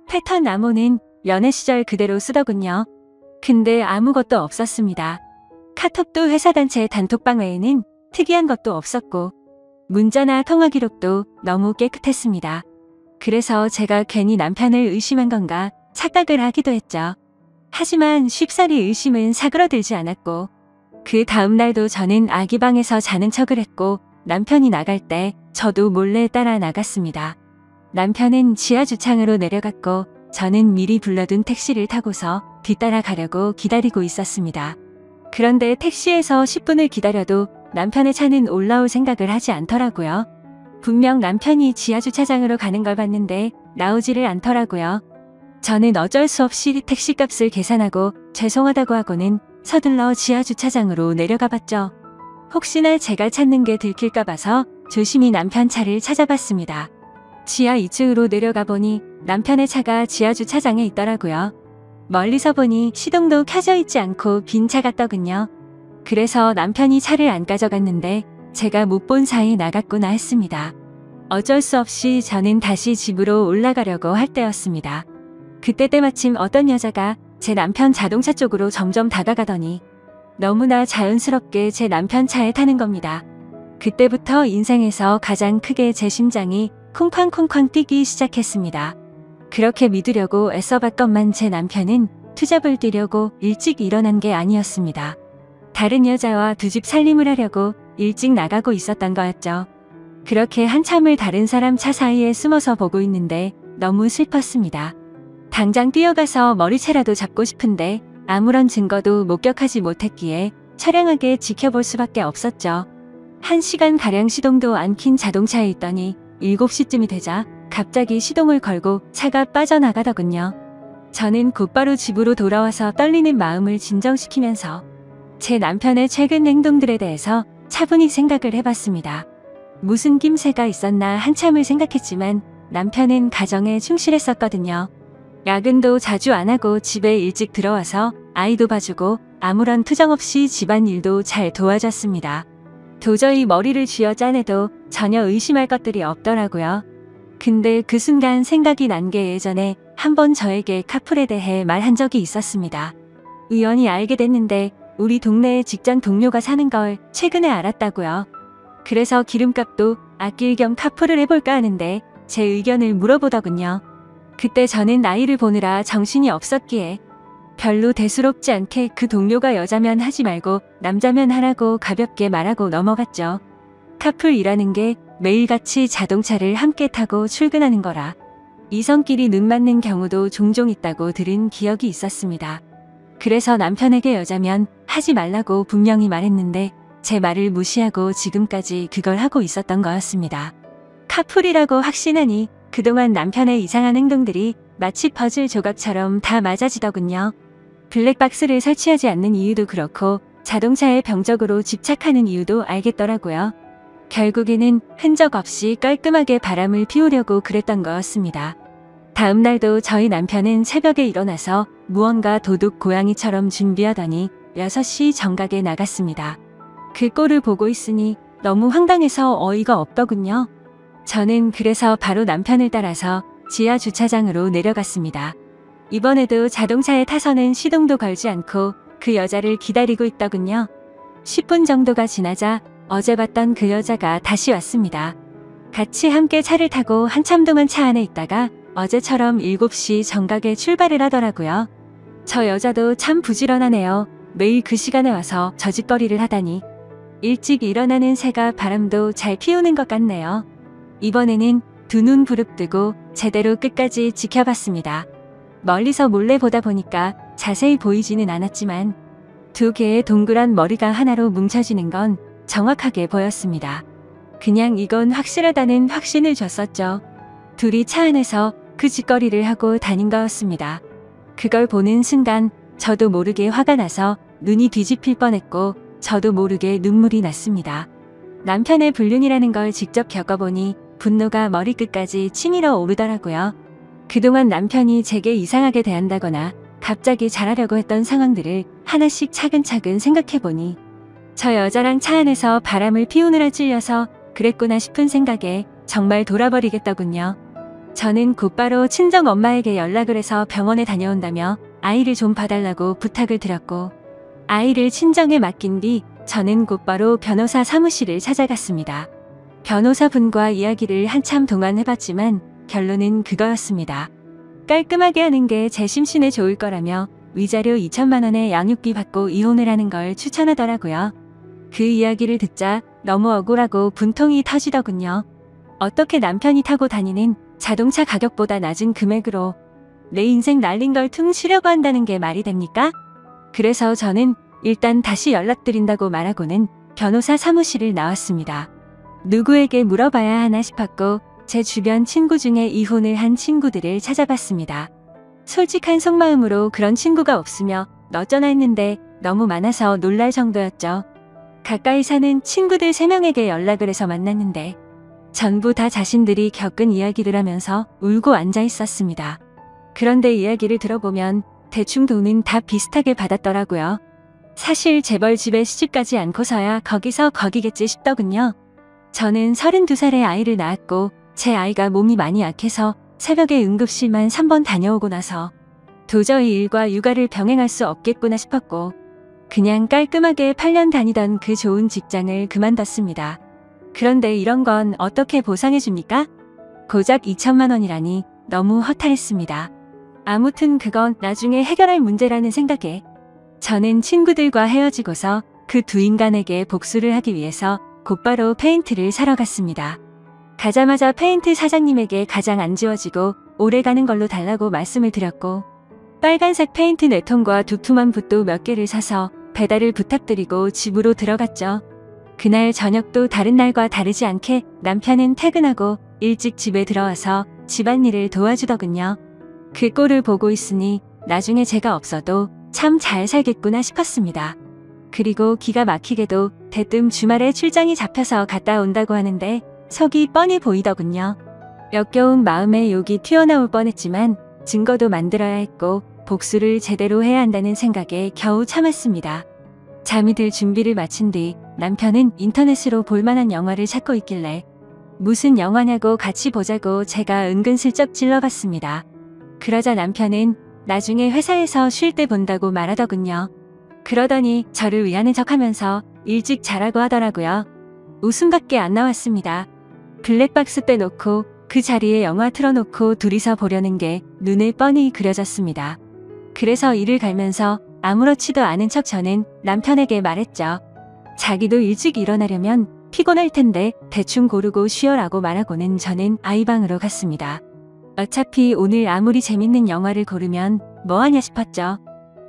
패턴 암호는 연애 시절 그대로 쓰더군요. 근데 아무것도 없었습니다. 카톡도 회사 단체 단톡방 외에는 특이한 것도 없었고 문자나 통화 기록도 너무 깨끗했습니다. 그래서 제가 괜히 남편을 의심한 건가 착각을 하기도 했죠. 하지만 쉽사리 의심은 사그러들지 않았고 그 다음날도 저는 아기 방에서 자는 척을 했고 남편이 나갈 때 저도 몰래 따라 나갔습니다. 남편은 지하 주차장으로 내려갔고 저는 미리 불러둔 택시를 타고서 뒤따라 가려고 기다리고 있었습니다. 그런데 택시에서 10분을 기다려도 남편의 차는 올라올 생각을 하지 않더라고요. 분명 남편이 지하 주차장으로 가는 걸 봤는데 나오지를 않더라고요. 저는 어쩔 수 없이 택시값을 계산하고 죄송하다고 하고는 서둘러 지하 주차장으로 내려가 봤죠. 혹시나 제가 찾는 게 들킬까 봐서 조심히 남편 차를 찾아봤습니다. 지하 2층으로 내려가 보니 남편의 차가 지하 주차장에 있더라고요. 멀리서 보니 시동도 켜져 있지 않고 빈 차 같더군요. 그래서 남편이 차를 안 가져갔는데 제가 못 본 사이 나갔구나 했습니다. 어쩔 수 없이 저는 다시 집으로 올라가려고 할 때였습니다. 그때 때마침 어떤 여자가 제 남편 자동차 쪽으로 점점 다가가더니 너무나 자연스럽게 제 남편 차에 타는 겁니다. 그때부터 인생에서 가장 크게 제 심장이 쿵쾅쿵쾅 뛰기 시작했습니다. 그렇게 믿으려고 애써봤건만 제 남편은 투잡을 뛰려고 일찍 일어난 게 아니었습니다. 다른 여자와 두 집 살림을 하려고 일찍 나가고 있었던 거였죠. 그렇게 한참을 다른 사람 차 사이에 숨어서 보고 있는데 너무 슬펐습니다. 당장 뛰어가서 머리채라도 잡고 싶은데 아무런 증거도 목격하지 못했기에 처량하게 지켜볼 수밖에 없었죠. 1시간가량 시동도 안 킨 자동차에 있더니 7시쯤이 되자 갑자기 시동을 걸고 차가 빠져나가더군요. 저는 곧바로 집으로 돌아와서 떨리는 마음을 진정시키면서 제 남편의 최근 행동들에 대해서 차분히 생각을 해봤습니다. 무슨 낌새가 있었나 한참을 생각했지만 남편은 가정에 충실했었거든요. 야근도 자주 안 하고 집에 일찍 들어와서 아이도 봐주고 아무런 투정 없이 집안일도 잘 도와줬습니다. 도저히 머리를 쥐어 짜내도 전혀 의심할 것들이 없더라고요. 근데 그 순간 생각이 난 게 예전에 한번 저에게 카풀에 대해 말한 적이 있었습니다. 우연히 알게 됐는데 우리 동네에 직장 동료가 사는 걸 최근에 알았다고요. 그래서 기름값도 아낄 겸 카풀을 해볼까 하는데 제 의견을 물어보더군요. 그때 저는 아이를 보느라 정신이 없었기에 별로 대수롭지 않게 그 동료가 여자면 하지 말고 남자면 하라고 가볍게 말하고 넘어갔죠. 카풀이라는 게 매일같이 자동차를 함께 타고 출근하는 거라 이성끼리 눈 맞는 경우도 종종 있다고 들은 기억이 있었습니다. 그래서 남편에게 여자면 하지 말라고 분명히 말했는데 제 말을 무시하고 지금까지 그걸 하고 있었던 거였습니다. 카풀이라고 확신하니 그동안 남편의 이상한 행동들이 마치 퍼즐 조각처럼 다 맞아지더군요. 블랙박스를 설치하지 않는 이유도 그렇고 자동차에 병적으로 집착하는 이유도 알겠더라고요. 결국에는 흔적 없이 깔끔하게 바람을 피우려고 그랬던 거였습니다. 다음 날도 저희 남편은 새벽에 일어나서 무언가 도둑 고양이처럼 준비하더니 6시 정각에 나갔습니다. 그 꼴을 보고 있으니 너무 황당해서 어이가 없더군요. 저는 그래서 바로 남편을 따라서 지하 주차장으로 내려갔습니다. 이번에도 자동차에 타서는 시동도 걸지 않고 그 여자를 기다리고 있더군요. 10분 정도가 지나자 어제 봤던 그 여자가 다시 왔습니다. 같이 함께 차를 타고 한참 동안 차 안에 있다가 어제처럼 7시 정각에 출발을 하더라고요. 저 여자도 참 부지런하네요. 매일 그 시간에 와서 저짓거리를 하다니. 일찍 일어나는 새가 바람도 잘 피우는 것 같네요. 이번에는 두 눈 부릅뜨고 제대로 끝까지 지켜봤습니다. 멀리서 몰래 보다 보니까 자세히 보이지는 않았지만 두 개의 동그란 머리가 하나로 뭉쳐지는 건 정확하게 보였습니다. 그냥 이건 확실하다는 확신을 줬었죠. 둘이 차 안에서 그 짓거리를 하고 다닌 거였습니다. 그걸 보는 순간 저도 모르게 화가 나서 눈이 뒤집힐 뻔했고 저도 모르게 눈물이 났습니다. 남편의 불륜이라는 걸 직접 겪어보니 분노가 머리끝까지 치밀어 오르더라고요. 그동안 남편이 제게 이상하게 대한다거나 갑자기 잘하려고 했던 상황들을 하나씩 차근차근 생각해보니 저 여자랑 차 안에서 바람을 피우느라 찔려서 그랬구나 싶은 생각에 정말 돌아버리겠더군요. 저는 곧바로 친정 엄마에게 연락을 해서 병원에 다녀온다며 아이를 좀 봐달라고 부탁을 드렸고 아이를 친정에 맡긴 뒤 저는 곧바로 변호사 사무실을 찾아갔습니다. 변호사분과 이야기를 한참 동안 해봤지만 결론은 그거였습니다. 깔끔하게 하는 게 제 심신에 좋을 거라며 위자료 2천만 원의 양육비 받고 이혼을 하는 걸 추천하더라고요. 그 이야기를 듣자 너무 억울하고 분통이 터지더군요. 어떻게 남편이 타고 다니는 자동차 가격보다 낮은 금액으로 내 인생 날린 걸 퉁치려고 한다는 게 말이 됩니까? 그래서 저는 일단 다시 연락드린다고 말하고는 변호사 사무실을 나왔습니다. 누구에게 물어봐야 하나 싶었고 제 주변 친구 중에 이혼을 한 친구들을 찾아봤습니다. 솔직한 속마음으로 그런 친구가 없으며 어쩌나 했는데 너무 많아서 놀랄 정도였죠. 가까이 사는 친구들 3명에게 연락을 해서 만났는데 전부 다 자신들이 겪은 이야기를 하면서 울고 앉아 있었습니다. 그런데 이야기를 들어보면 대충 돈은 다 비슷하게 받았더라고요. 사실 재벌 집에 시집가지 않고서야 거기서 거기겠지 싶더군요. 저는 32살에 아이를 낳았고 제 아이가 몸이 많이 약해서 새벽에 응급실만 3번 다녀오고 나서 도저히 일과 육아를 병행할 수 없겠구나 싶었고 그냥 깔끔하게 8년 다니던 그 좋은 직장을 그만뒀습니다. 그런데 이런 건 어떻게 보상해 줍니까? 고작 2천만 원이라니 너무 허탈했습니다. 아무튼 그건 나중에 해결할 문제라는 생각에 저는 친구들과 헤어지고서 그 두 인간에게 복수를 하기 위해서 곧바로 페인트를 사러 갔습니다. 가자마자 페인트 사장님에게 가장 안 지워지고 오래가는 걸로 달라고 말씀을 드렸고 빨간색 페인트 4통과 두툼한 붓도 몇 개를 사서 배달을 부탁드리고 집으로 들어갔죠. 그날 저녁도 다른 날과 다르지 않게 남편은 퇴근하고 일찍 집에 들어와서 집안일을 도와주더군요. 그 꼴을 보고 있으니 나중에 제가 없어도 참 잘 살겠구나 싶었습니다. 그리고 기가 막히게도 대뜸 주말에 출장이 잡혀서 갔다 온다고 하는데 속이 뻔히 보이더군요. 역겨운 마음에 욕이 튀어나올 뻔했지만 증거도 만들어야 했고 복수를 제대로 해야 한다는 생각에 겨우 참았습니다. 잠이 들 준비를 마친 뒤 남편은 인터넷으로 볼만한 영화를 찾고 있길래 무슨 영화냐고 같이 보자고 제가 은근슬쩍 찔러봤습니다. 그러자 남편은 나중에 회사에서 쉴 때 본다고 말하더군요. 그러더니 저를 위하는 척하면서 일찍 자라고 하더라고요. 웃음밖에 안 나왔습니다. 블랙박스 빼놓고 그 자리에 영화 틀어놓고 둘이서 보려는 게 눈에 뻔히 그려졌습니다. 그래서 이를 갈면서 아무렇지도 않은 척 저는 남편에게 말했죠. 자기도 일찍 일어나려면 피곤할 텐데 대충 고르고 쉬어라고 말하고는 저는 아이방으로 갔습니다. 어차피 오늘 아무리 재밌는 영화를 고르면 뭐하냐 싶었죠.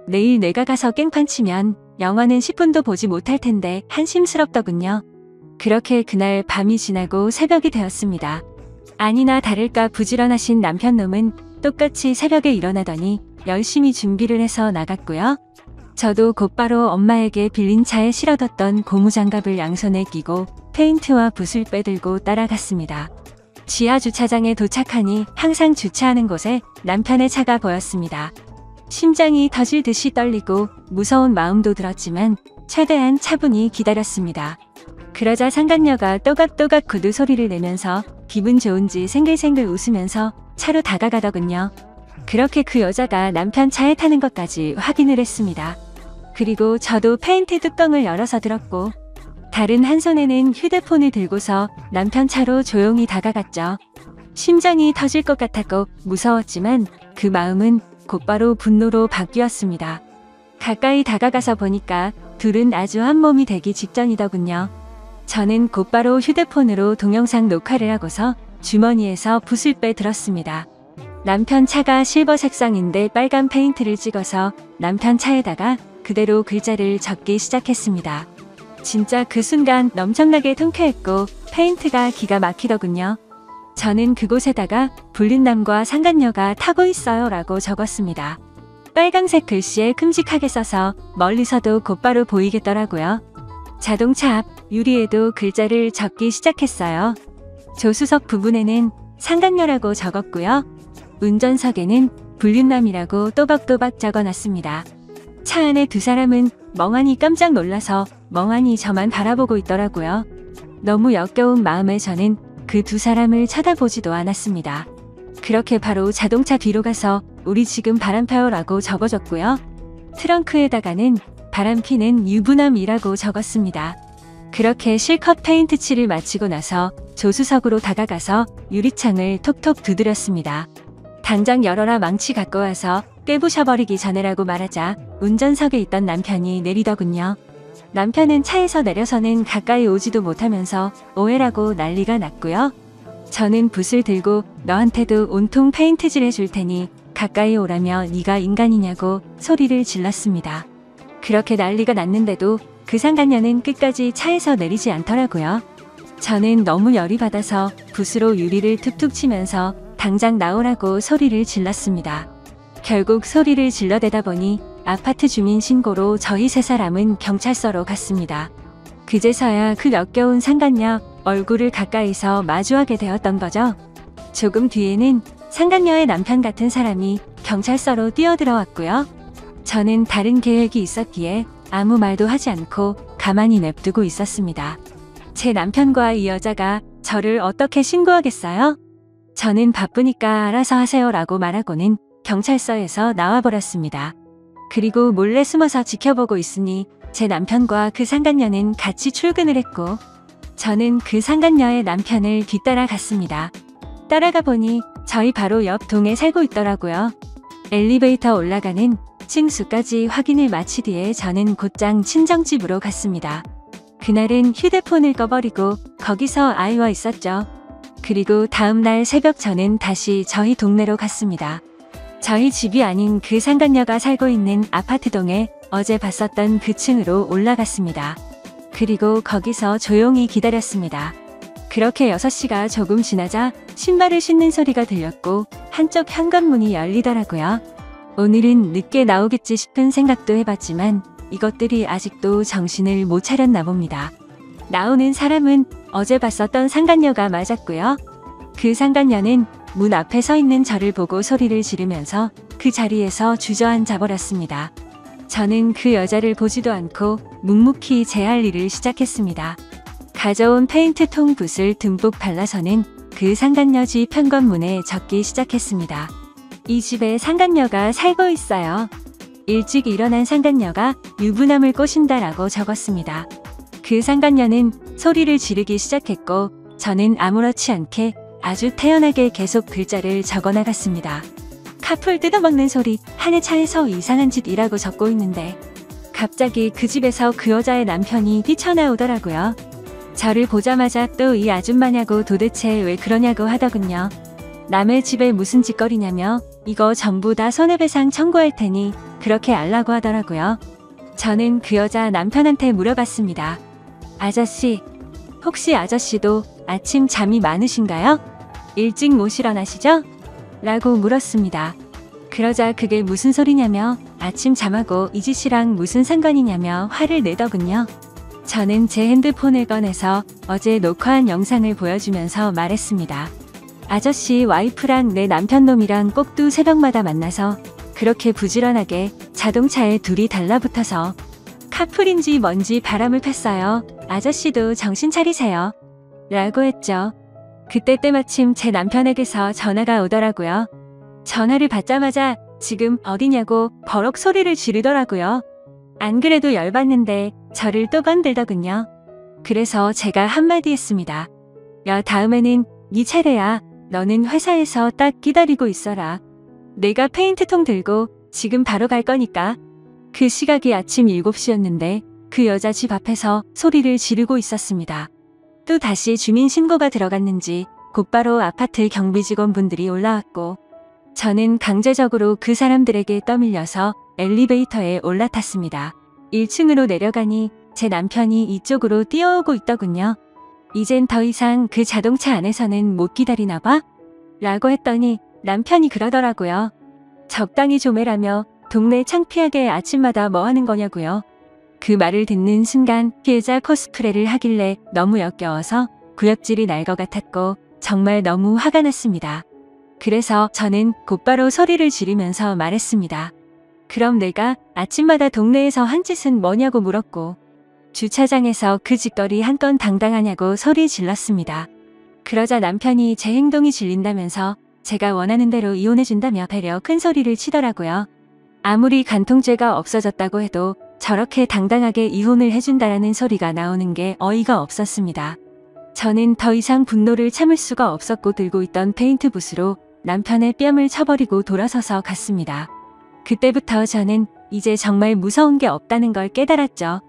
내일 내가 가서 깽판 치면 영화는 10분도 보지 못할 텐데 한심스럽더군요. 그렇게 그날 밤이 지나고 새벽이 되었습니다. 아니나 다를까 부지런하신 남편놈은 똑같이 새벽에 일어나더니 열심히 준비를 해서 나갔고요. 저도 곧바로 엄마에게 빌린 차에 실어뒀던 고무장갑을 양손에 끼고 페인트와 붓을 빼들고 따라갔습니다. 지하 주차장에 도착하니 항상 주차하는 곳에 남편의 차가 보였습니다. 심장이 터질 듯이 떨리고 무서운 마음도 들었지만 최대한 차분히 기다렸습니다. 그러자 상간녀가 또각또각 구두 소리를 내면서 기분 좋은지 생글생글 웃으면서 차로 다가가더군요. 그렇게 그 여자가 남편 차에 타는 것까지 확인을 했습니다. 그리고 저도 페인트 뚜껑을 열어서 들었고 다른 한 손에는 휴대폰을 들고서 남편 차로 조용히 다가갔죠. 심장이 터질 것 같았고 무서웠지만 그 마음은 곧바로 분노로 바뀌었습니다. 가까이 다가가서 보니까 둘은 아주 한 몸이 되기 직전이더군요. 저는 곧바로 휴대폰으로 동영상 녹화를 하고서 주머니에서 붓을 빼들었습니다. 남편 차가 실버 색상인데 빨간 페인트를 찍어서 남편 차에다가 그대로 글자를 적기 시작했습니다. 진짜 그 순간 엄청나게 통쾌했고 페인트가 기가 막히더군요. 저는 그곳에다가 불린남과 상간녀가 타고 있어요 라고 적었습니다. 빨강색 글씨에 큼직하게 써서 멀리서도 곧바로 보이겠더라고요. 자동차 앞 유리에도 글자를 적기 시작했어요. 조수석 부분에는 상간녀라고 적었고요. 운전석에는 불륜남이라고 또박또박 적어놨습니다. 차 안에 두 사람은 멍하니 깜짝 놀라서 멍하니 저만 바라보고 있더라고요. 너무 역겨운 마음에 저는 그 두 사람을 쳐다보지도 않았습니다. 그렇게 바로 자동차 뒤로 가서 우리 지금 바람 펴요 라고 적어줬고요. 트렁크에다가는 바람 피는 유부남이라고 적었습니다. 그렇게 실컷 페인트 칠을 마치고 나서 조수석으로 다가가서 유리창을 톡톡 두드렸습니다. 당장 열어라 망치 갖고 와서 깨부셔버리기 전에라고 말하자 운전석에 있던 남편이 내리더군요. 남편은 차에서 내려서는 가까이 오지도 못하면서 오해라고 난리가 났고요. 저는 붓을 들고 너한테도 온통 페인트질 해줄 테니 가까이 오라며 네가 인간이냐고 소리를 질렀습니다. 그렇게 난리가 났는데도 그 상간녀는 끝까지 차에서 내리지 않더라고요. 저는 너무 열이 받아서 붓으로 유리를 툭툭 치면서 당장 나오라고 소리를 질렀습니다. 결국 소리를 질러대다 보니 아파트 주민 신고로 저희 세 사람은 경찰서로 갔습니다. 그제서야 그 역겨운 상간녀 얼굴을 가까이서 마주하게 되었던 거죠. 조금 뒤에는 상간녀의 남편 같은 사람이 경찰서로 뛰어들어왔고요. 저는 다른 계획이 있었기에 아무 말도 하지 않고 가만히 냅두고 있었습니다. 제 남편과 이 여자가 저를 어떻게 신고하겠어요? 저는 바쁘니까 알아서 하세요 라고 말하고는 경찰서에서 나와버렸습니다. 그리고 몰래 숨어서 지켜보고 있으니 제 남편과 그 상간녀는 같이 출근을 했고 저는 그 상간녀의 남편을 뒤따라 갔습니다. 따라가 보니 저희 바로 옆 동에 살고 있더라고요. 엘리베이터 올라가는 층수까지 확인을 마친 뒤에 저는 곧장 친정집으로 갔습니다. 그날은 휴대폰을 꺼버리고 거기서 아이와 있었죠. 그리고 다음날 새벽 저는 다시 저희 동네로 갔습니다. 저희 집이 아닌 그 상간녀가 살고 있는 아파트동에 어제 봤었던 그 층으로 올라갔습니다. 그리고 거기서 조용히 기다렸습니다. 그렇게 6시가 조금 지나자 신발을 신는 소리가 들렸고 한쪽 현관문이 열리더라고요. 오늘은 늦게 나오겠지 싶은 생각도 해봤지만 이것들이 아직도 정신을 못 차렸나 봅니다. 나오는 사람은 어제 봤었던 상간녀가 맞았고요. 그 상간녀는 문 앞에 서 있는 저를 보고 소리를 지르면서 그 자리에서 주저앉아 버렸습니다. 저는 그 여자를 보지도 않고 묵묵히 제 할 일을 시작했습니다. 가져온 페인트 통 붓을 듬뿍 발라서는 그 상간녀 집 현관문에 적기 시작했습니다. 이 집에 상간녀가 살고 있어요. 일찍 일어난 상간녀가 유부남을 꼬신다라고 적었습니다. 그 상간녀는 소리를 지르기 시작했고 저는 아무렇지 않게 아주 태연하게 계속 글자를 적어나갔습니다. 카풀 뜯어먹는 소리, 한해 차에서 이상한 짓이라고 적고 있는데 갑자기 그 집에서 그 여자의 남편이 뛰쳐나오더라고요. 저를 보자마자 또 이 아줌마냐고 도대체 왜 그러냐고 하더군요. 남의 집에 무슨 짓거리냐며 이거 전부 다 손해배상 청구할 테니 그렇게 알라고 하더라고요. 저는 그 여자 남편한테 물어봤습니다. 아저씨, 혹시 아저씨도 아침 잠이 많으신가요? 일찍 못 일어나시죠? 라고 물었습니다. 그러자 그게 무슨 소리냐며 아침 잠하고 이 짓이랑 무슨 상관이냐며 화를 내더군요. 저는 제 핸드폰을 꺼내서 어제 녹화한 영상을 보여주면서 말했습니다. 아저씨 와이프랑 내 남편 놈이랑 꼭두 새벽마다 만나서 그렇게 부지런하게 자동차에 둘이 달라붙어서 카풀인지 뭔지 바람을 폈어요. 아저씨도 정신 차리세요. 라고 했죠. 그때 때마침 제 남편에게서 전화가 오더라고요. 전화를 받자마자 지금 어디냐고 버럭 소리를 지르더라고요. 안 그래도 열받는데 저를 또 건들더군요. 그래서 제가 한마디 했습니다. 야, 다음에는 네 차례야. 너는 회사에서 딱 기다리고 있어라. 내가 페인트통 들고 지금 바로 갈 거니까. 그 시각이 아침 7시였는데 그 여자 집 앞에서 소리를 지르고 있었습니다. 또 다시 주민신고가 들어갔는지 곧바로 아파트 경비 직원분들이 올라왔고 저는 강제적으로 그 사람들에게 떠밀려서 엘리베이터에 올라탔습니다. 1층으로 내려가니 제 남편이 이쪽으로 뛰어오고 있더군요. 이젠 더 이상 그 자동차 안에서는 못 기다리나 봐? 라고 했더니 남편이 그러더라고요. 적당히 좀 해라며 동네 창피하게 아침마다 뭐 하는 거냐고요. 그 말을 듣는 순간 피해자 코스프레를 하길래 너무 역겨워서 구역질이 날 것 같았고 정말 너무 화가 났습니다. 그래서 저는 곧바로 소리를 지르면서 말했습니다. 그럼 내가 아침마다 동네에서 한 짓은 뭐냐고 물었고 주차장에서 그 짓거리 한 건 당당하냐고 소리 질렀습니다. 그러자 남편이 제 행동이 질린다면서 제가 원하는 대로 이혼해준다며 배려 큰 소리를 치더라고요. 아무리 간통죄가 없어졌다고 해도 저렇게 당당하게 이혼을 해준다라는 소리가 나오는 게 어이가 없었습니다. 저는 더 이상 분노를 참을 수가 없었고 들고 있던 페인트 붓으로 남편의 뺨을 쳐버리고 돌아서서 갔습니다. 그때부터 저는 이제 정말 무서운 게 없다는 걸 깨달았죠.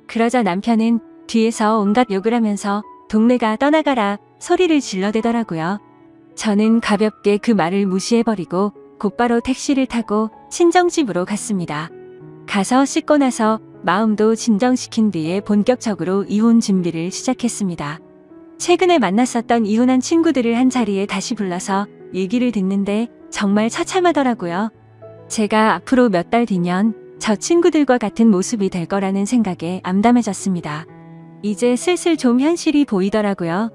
그러자 남편은 뒤에서 온갖 욕을 하면서 동네가 떠나가라 소리를 질러대더라고요. 저는 가볍게 그 말을 무시해버리고 곧바로 택시를 타고 친정집으로 갔습니다. 가서 씻고 나서 마음도 진정시킨 뒤에 본격적으로 이혼 준비를 시작했습니다. 최근에 만났었던 이혼한 친구들을 한 자리에 다시 불러서 얘기를 듣는데 정말 처참하더라고요. 제가 앞으로 몇 달 뒤면 저 친구들과 같은 모습이 될 거라는 생각에 암담해졌습니다. 이제 슬슬 좀 현실이 보이더라고요.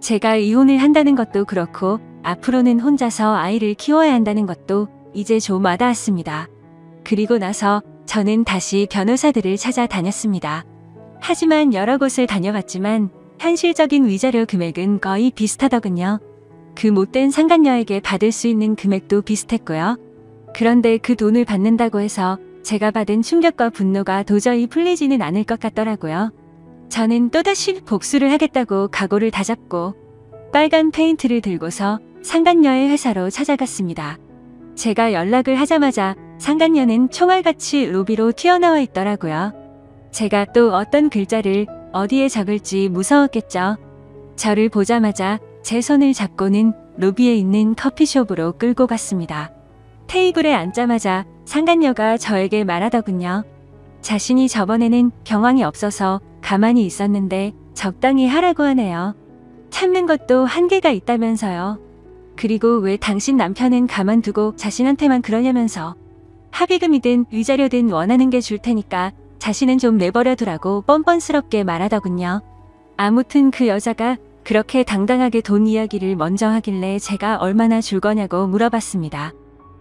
제가 이혼을 한다는 것도 그렇고 앞으로는 혼자서 아이를 키워야 한다는 것도 이제 좀 와닿았습니다. 그리고 나서 저는 다시 변호사들을 찾아다녔습니다. 하지만 여러 곳을 다녀봤지만 현실적인 위자료 금액은 거의 비슷하더군요. 그 못된 상간녀에게 받을 수 있는 금액도 비슷했고요. 그런데 그 돈을 받는다고 해서 제가 받은 충격과 분노가 도저히 풀리지는 않을 것 같더라고요. 저는 또다시 복수를 하겠다고 각오를 다잡고 빨간 페인트를 들고서 상간녀의 회사로 찾아갔습니다. 제가 연락을 하자마자 상간녀는 총알같이 로비로 튀어나와 있더라고요. 제가 또 어떤 글자를 어디에 적을지 무서웠겠죠. 저를 보자마자 제 손을 잡고는 로비에 있는 커피숍으로 끌고 갔습니다. 테이블에 앉자마자 상간녀가 저에게 말하더군요. 자신이 저번에는 경황이 없어서 가만히 있었는데 적당히 하라고 하네요. 참는 것도 한계가 있다면서요. 그리고 왜 당신 남편은 가만두고 자신한테만 그러냐면서 합의금이든 위자료든 원하는 게 줄 테니까 자신은 좀 내버려 두라고 뻔뻔스럽게 말하더군요. 아무튼 그 여자가 그렇게 당당하게 돈 이야기를 먼저 하길래 제가 얼마나 줄 거냐고 물어봤습니다.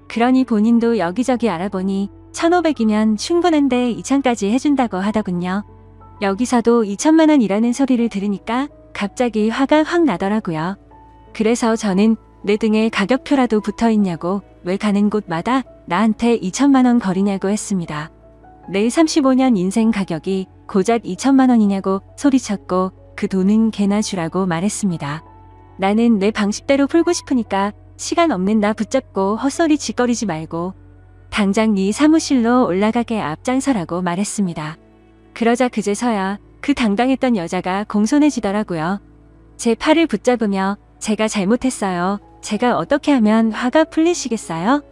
그러니 본인도 여기저기 알아보니 1,500이면 충분한데 2,000까지 해준다고 하더군요. 여기서도 2천만 원이라는 소리를 들으니까 갑자기 화가 확 나더라고요. 그래서 저는 내 등에 가격표라도 붙어있냐고 왜 가는 곳마다 나한테 2천만 원 거리냐고 했습니다. 내 35년 인생 가격이 고작 2천만 원이냐고 소리쳤고 그 돈은 걔나 주라고 말했습니다. 나는 내 방식대로 풀고 싶으니까 시간 없는 나 붙잡고 헛소리 짓거리지 말고 당장 네 사무실로 올라가게 앞장서라고 말했습니다. 그러자 그제서야 그 당당했던 여자가 공손해지더라고요. 제 팔을 붙잡으며 제가 잘못했어요. 제가 어떻게 하면 화가 풀리시겠어요?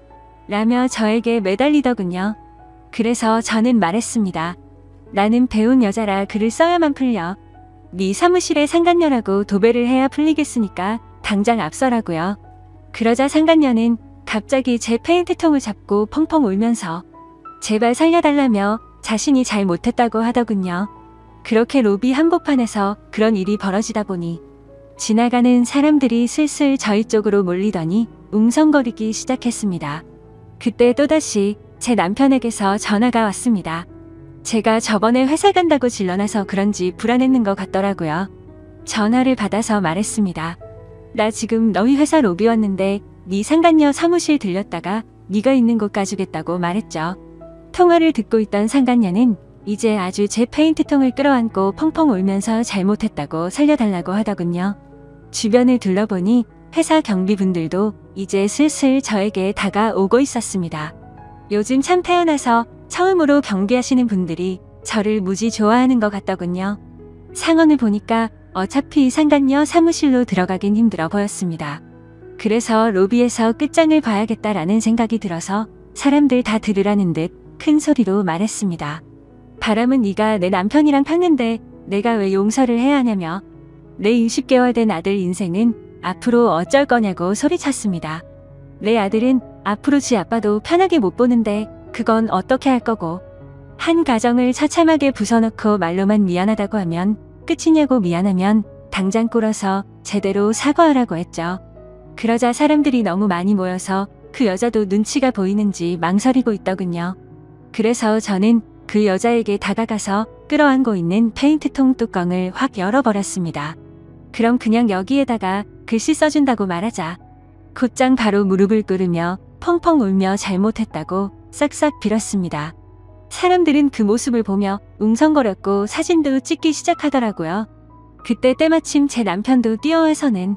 라며 저에게 매달리더군요. 그래서 저는 말했습니다. 나는 배운 여자라 글을 써야만 풀려. 네 사무실에 상간녀라고 도배를 해야 풀리겠으니까 당장 앞서라고요. 그러자 상간녀는 갑자기 제 페인트통을 잡고 펑펑 울면서 제발 살려달라며 자신이 잘 못했다고 하더군요. 그렇게 로비 한복판에서 그런 일이 벌어지다 보니 지나가는 사람들이 슬슬 저희 쪽으로 몰리더니 웅성거리기 시작했습니다. 그때 또다시 제 남편에게서 전화가 왔습니다. 제가 저번에 회사 간다고 질러놔서 그런지 불안했는 것 같더라고요. 전화를 받아서 말했습니다. 나 지금 너희 회사 로비 왔는데 네 상간녀 사무실 들렸다가 네가 있는 곳 가주겠다고 말했죠. 통화를 듣고 있던 상간녀는 이제 아주 제 페인트통을 끌어안고 펑펑 울면서 잘못했다고 살려달라고 하더군요. 주변을 둘러보니 회사 경비분들도 이제 슬슬 저에게 다가오고 있었습니다. 요즘 참 태어나서 처음으로 경비하시는 분들이 저를 무지 좋아하는 것 같더군요. 상황을 보니까 어차피 상간녀 사무실로 들어가긴 힘들어 보였습니다. 그래서 로비에서 끝장을 봐야겠다라는 생각이 들어서 사람들 다 들으라는 듯 큰 소리로 말했습니다. 바람은 네가 내 남편이랑 폈는데 내가 왜 용서를 해야 하냐며 내 20개월 된 아들 인생은 앞으로 어쩔 거냐고 소리쳤습니다. 내 아들은 앞으로 지 아빠도 편하게 못 보는데 그건 어떻게 할 거고 한 가정을 처참하게 부숴놓고 말로만 미안하다고 하면 끝이냐고 미안하면 당장 꿇어서 제대로 사과하라고 했죠. 그러자 사람들이 너무 많이 모여서 그 여자도 눈치가 보이는지 망설이고 있더군요. 그래서 저는 그 여자에게 다가가서 끌어안고 있는 페인트통 뚜껑을 확 열어버렸습니다. 그럼 그냥 여기에다가 글씨 써준다고 말하자. 곧장 바로 무릎을 꿇으며 펑펑 울며 잘못했다고 싹싹 빌었습니다. 사람들은 그 모습을 보며 웅성거렸고 사진도 찍기 시작하더라고요. 그때 때마침 제 남편도 뛰어와서는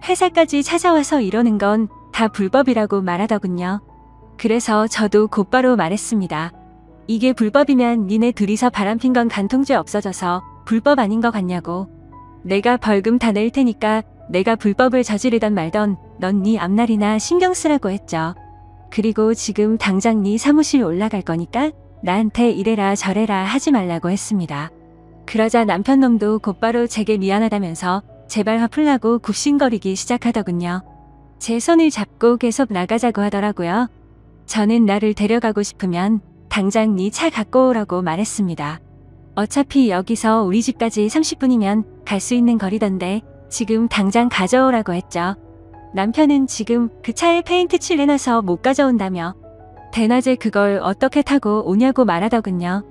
회사까지 찾아와서 이러는 건 다 불법이라고 말하더군요. 그래서 저도 곧바로 말했습니다. 이게 불법이면 니네 둘이서 바람핀 건 간통죄 없어져서 불법 아닌 것 같냐고. 내가 벌금 다 낼 테니까 내가 불법을 저지르던 말던 넌 네 앞날이나 신경 쓰라고 했죠. 그리고 지금 당장 네 사무실 올라갈 거니까 나한테 이래라 저래라 하지 말라고 했습니다. 그러자 남편 놈도 곧바로 제게 미안하다면서 제발 화풀라고 굽신거리기 시작하더군요. 제 손을 잡고 계속 나가자고 하더라고요. 저는 나를 데려가고 싶으면 당장 네 차 갖고 오라고 말했습니다. 어차피 여기서 우리 집까지 30분이면 갈 수 있는 거리던데 지금 당장 가져오라고 했죠. 남편은 지금 그 차에 페인트 칠해놔서 못 가져온다며 대낮에 그걸 어떻게 타고 오냐고 말하더군요.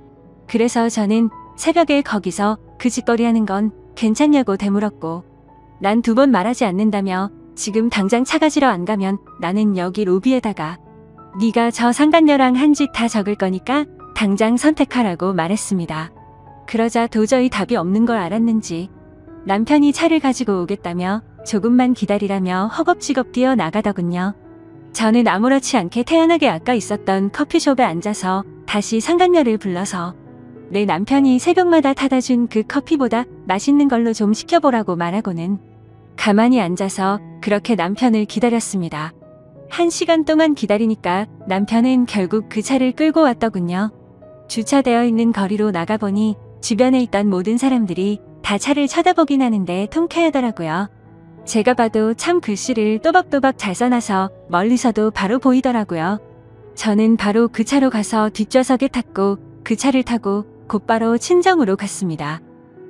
그래서 저는 새벽에 거기서 그 짓거리 하는 건 괜찮냐고 되물었고 난 2번 말하지 않는다며 지금 당장 차 가지러 안 가면 나는 여기 로비에다가 네가 저 상간녀랑 한 짓 다 적을 거니까 당장 선택하라고 말했습니다. 그러자 도저히 답이 없는 걸 알았는지 남편이 차를 가지고 오겠다며 조금만 기다리라며 허겁지겁 뛰어나가더군요. 저는 아무렇지 않게 태연하게 아까 있었던 커피숍에 앉아서 다시 상간녀를 불러서 내 남편이 새벽마다 타다 준 그 커피보다 맛있는 걸로 좀 시켜보라고 말하고는 가만히 앉아서 그렇게 남편을 기다렸습니다. 1시간 동안 기다리니까 남편은 결국 그 차를 끌고 왔더군요. 주차되어 있는 거리로 나가보니 주변에 있던 모든 사람들이 다 차를 쳐다보긴 하는데 통쾌하더라고요. 제가 봐도 참 글씨를 또박또박 잘 써놔서 멀리서도 바로 보이더라고요. 저는 바로 그 차로 가서 뒷좌석에 탔고 그 차를 타고 곧바로 친정으로 갔습니다.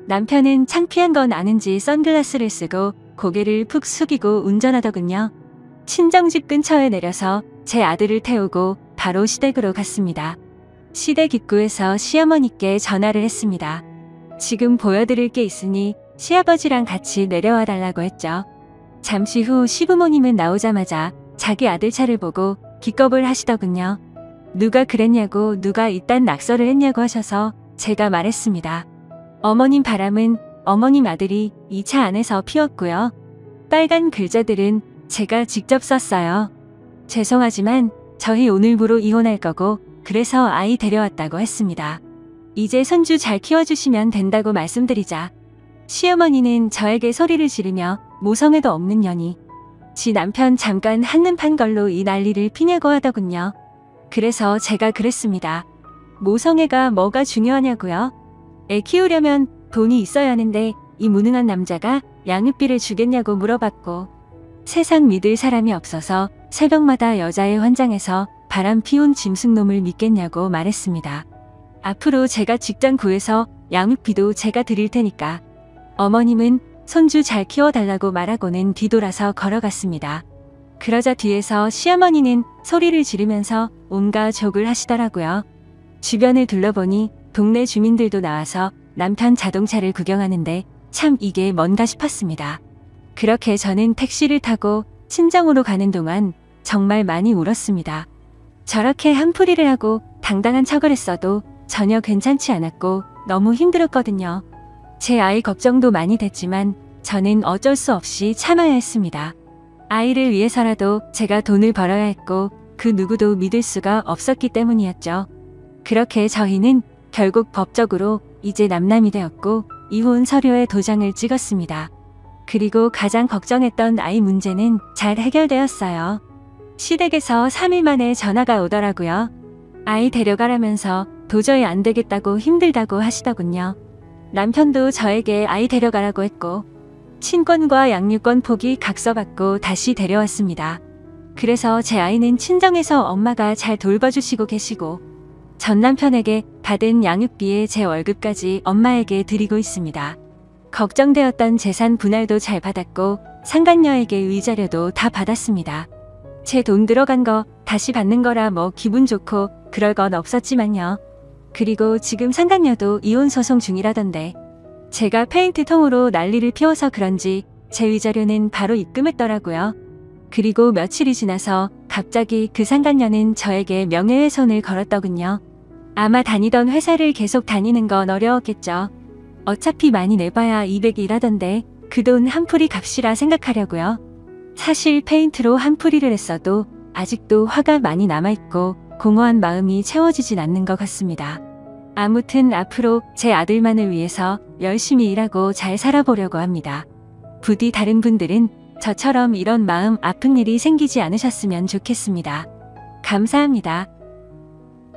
남편은 창피한 건 아는지 선글라스를 쓰고 고개를 푹 숙이고 운전하더군요. 친정집 근처에 내려서 제 아들을 태우고 바로 시댁으로 갔습니다. 시댁 입구에서 시어머니께 전화를 했습니다. 지금 보여드릴 게 있으니 시아버지랑 같이 내려와 달라고 했죠. 잠시 후 시부모님은 나오자마자 자기 아들 차를 보고 기겁을 하시더군요. 누가 그랬냐고 누가 이딴 낙서를 했냐고 하셔서 제가 말했습니다. 어머님 바람은 어머님 아들이 이 차 안에서 피웠고요. 빨간 글자들은 제가 직접 썼어요. 죄송하지만 저희 오늘부로 이혼할 거고 그래서 아이 데려왔다고 했습니다. 이제 손주 잘 키워주시면 된다고 말씀드리자 시어머니는 저에게 소리를 지르며 모성애도 없는 년이 지 남편 잠깐 한눈 판 걸로 이 난리를 피냐고 하더군요. 그래서 제가 그랬습니다. 모성애가 뭐가 중요하냐고요? 애 키우려면 돈이 있어야 하는데 이 무능한 남자가 양육비를 주겠냐고 물어봤고 세상 믿을 사람이 없어서 새벽마다 여자의 환장해서 바람 피운 짐승놈을 믿겠냐고 말했습니다. 앞으로 제가 직장 구해서 양육비도 제가 드릴 테니까 어머님은 손주 잘 키워달라고 말하고는 뒤돌아서 걸어갔습니다. 그러자 뒤에서 시어머니는 소리를 지르면서 온갖 욕을 하시더라고요. 주변을 둘러보니 동네 주민들도 나와서 남편 자동차를 구경하는데 참 이게 뭔가 싶었습니다. 그렇게 저는 택시를 타고 친정으로 가는 동안 정말 많이 울었습니다. 저렇게 한풀이를 하고 당당한 척을 했어도 전혀 괜찮지 않았고 너무 힘들었거든요. 제 아이 걱정도 많이 됐지만 저는 어쩔 수 없이 참아야 했습니다. 아이를 위해서라도 제가 돈을 벌어야 했고 그 누구도 믿을 수가 없었기 때문이었죠. 그렇게 저희는 결국 법적으로 이제 남남이 되었고 이혼 서류에 도장을 찍었습니다. 그리고 가장 걱정했던 아이 문제는 잘 해결되었어요. 시댁에서 3일 만에 전화가 오더라고요. 아이 데려가라면서 도저히 안 되겠다고 힘들다고 하시더군요. 남편도 저에게 아이 데려가라고 했고 친권과 양육권 포기 각서받고 다시 데려왔습니다. 그래서 제 아이는 친정에서 엄마가 잘 돌봐주시고 계시고 전 남편에게 받은 양육비에 제 월급까지 엄마에게 드리고 있습니다. 걱정되었던 재산 분할도 잘 받았고 상간녀에게 위자료도 다 받았습니다. 제 돈 들어간 거 다시 받는 거라 뭐 기분 좋고 그럴 건 없었지만요. 그리고 지금 상간녀도 이혼 소송 중이라던데 제가 페인트 통으로 난리를 피워서 그런지 제 위자료는 바로 입금했더라고요. 그리고 며칠이 지나서 갑자기 그 상간녀는 저에게 명예훼손을 걸었더군요. 아마 다니던 회사를 계속 다니는 건 어려웠겠죠. 어차피 많이 내봐야 200이라던데 그 돈 한 풀이 값이라 생각하려고요. 사실 페인트로 한 풀이를 했어도 아직도 화가 많이 남아있고 공허한 마음이 채워지진 않는 것 같습니다. 아무튼 앞으로 제 아들만을 위해서 열심히 일하고 잘 살아보려고 합니다. 부디 다른 분들은 저처럼 이런 마음 아픈 일이 생기지 않으셨으면 좋겠습니다. 감사합니다.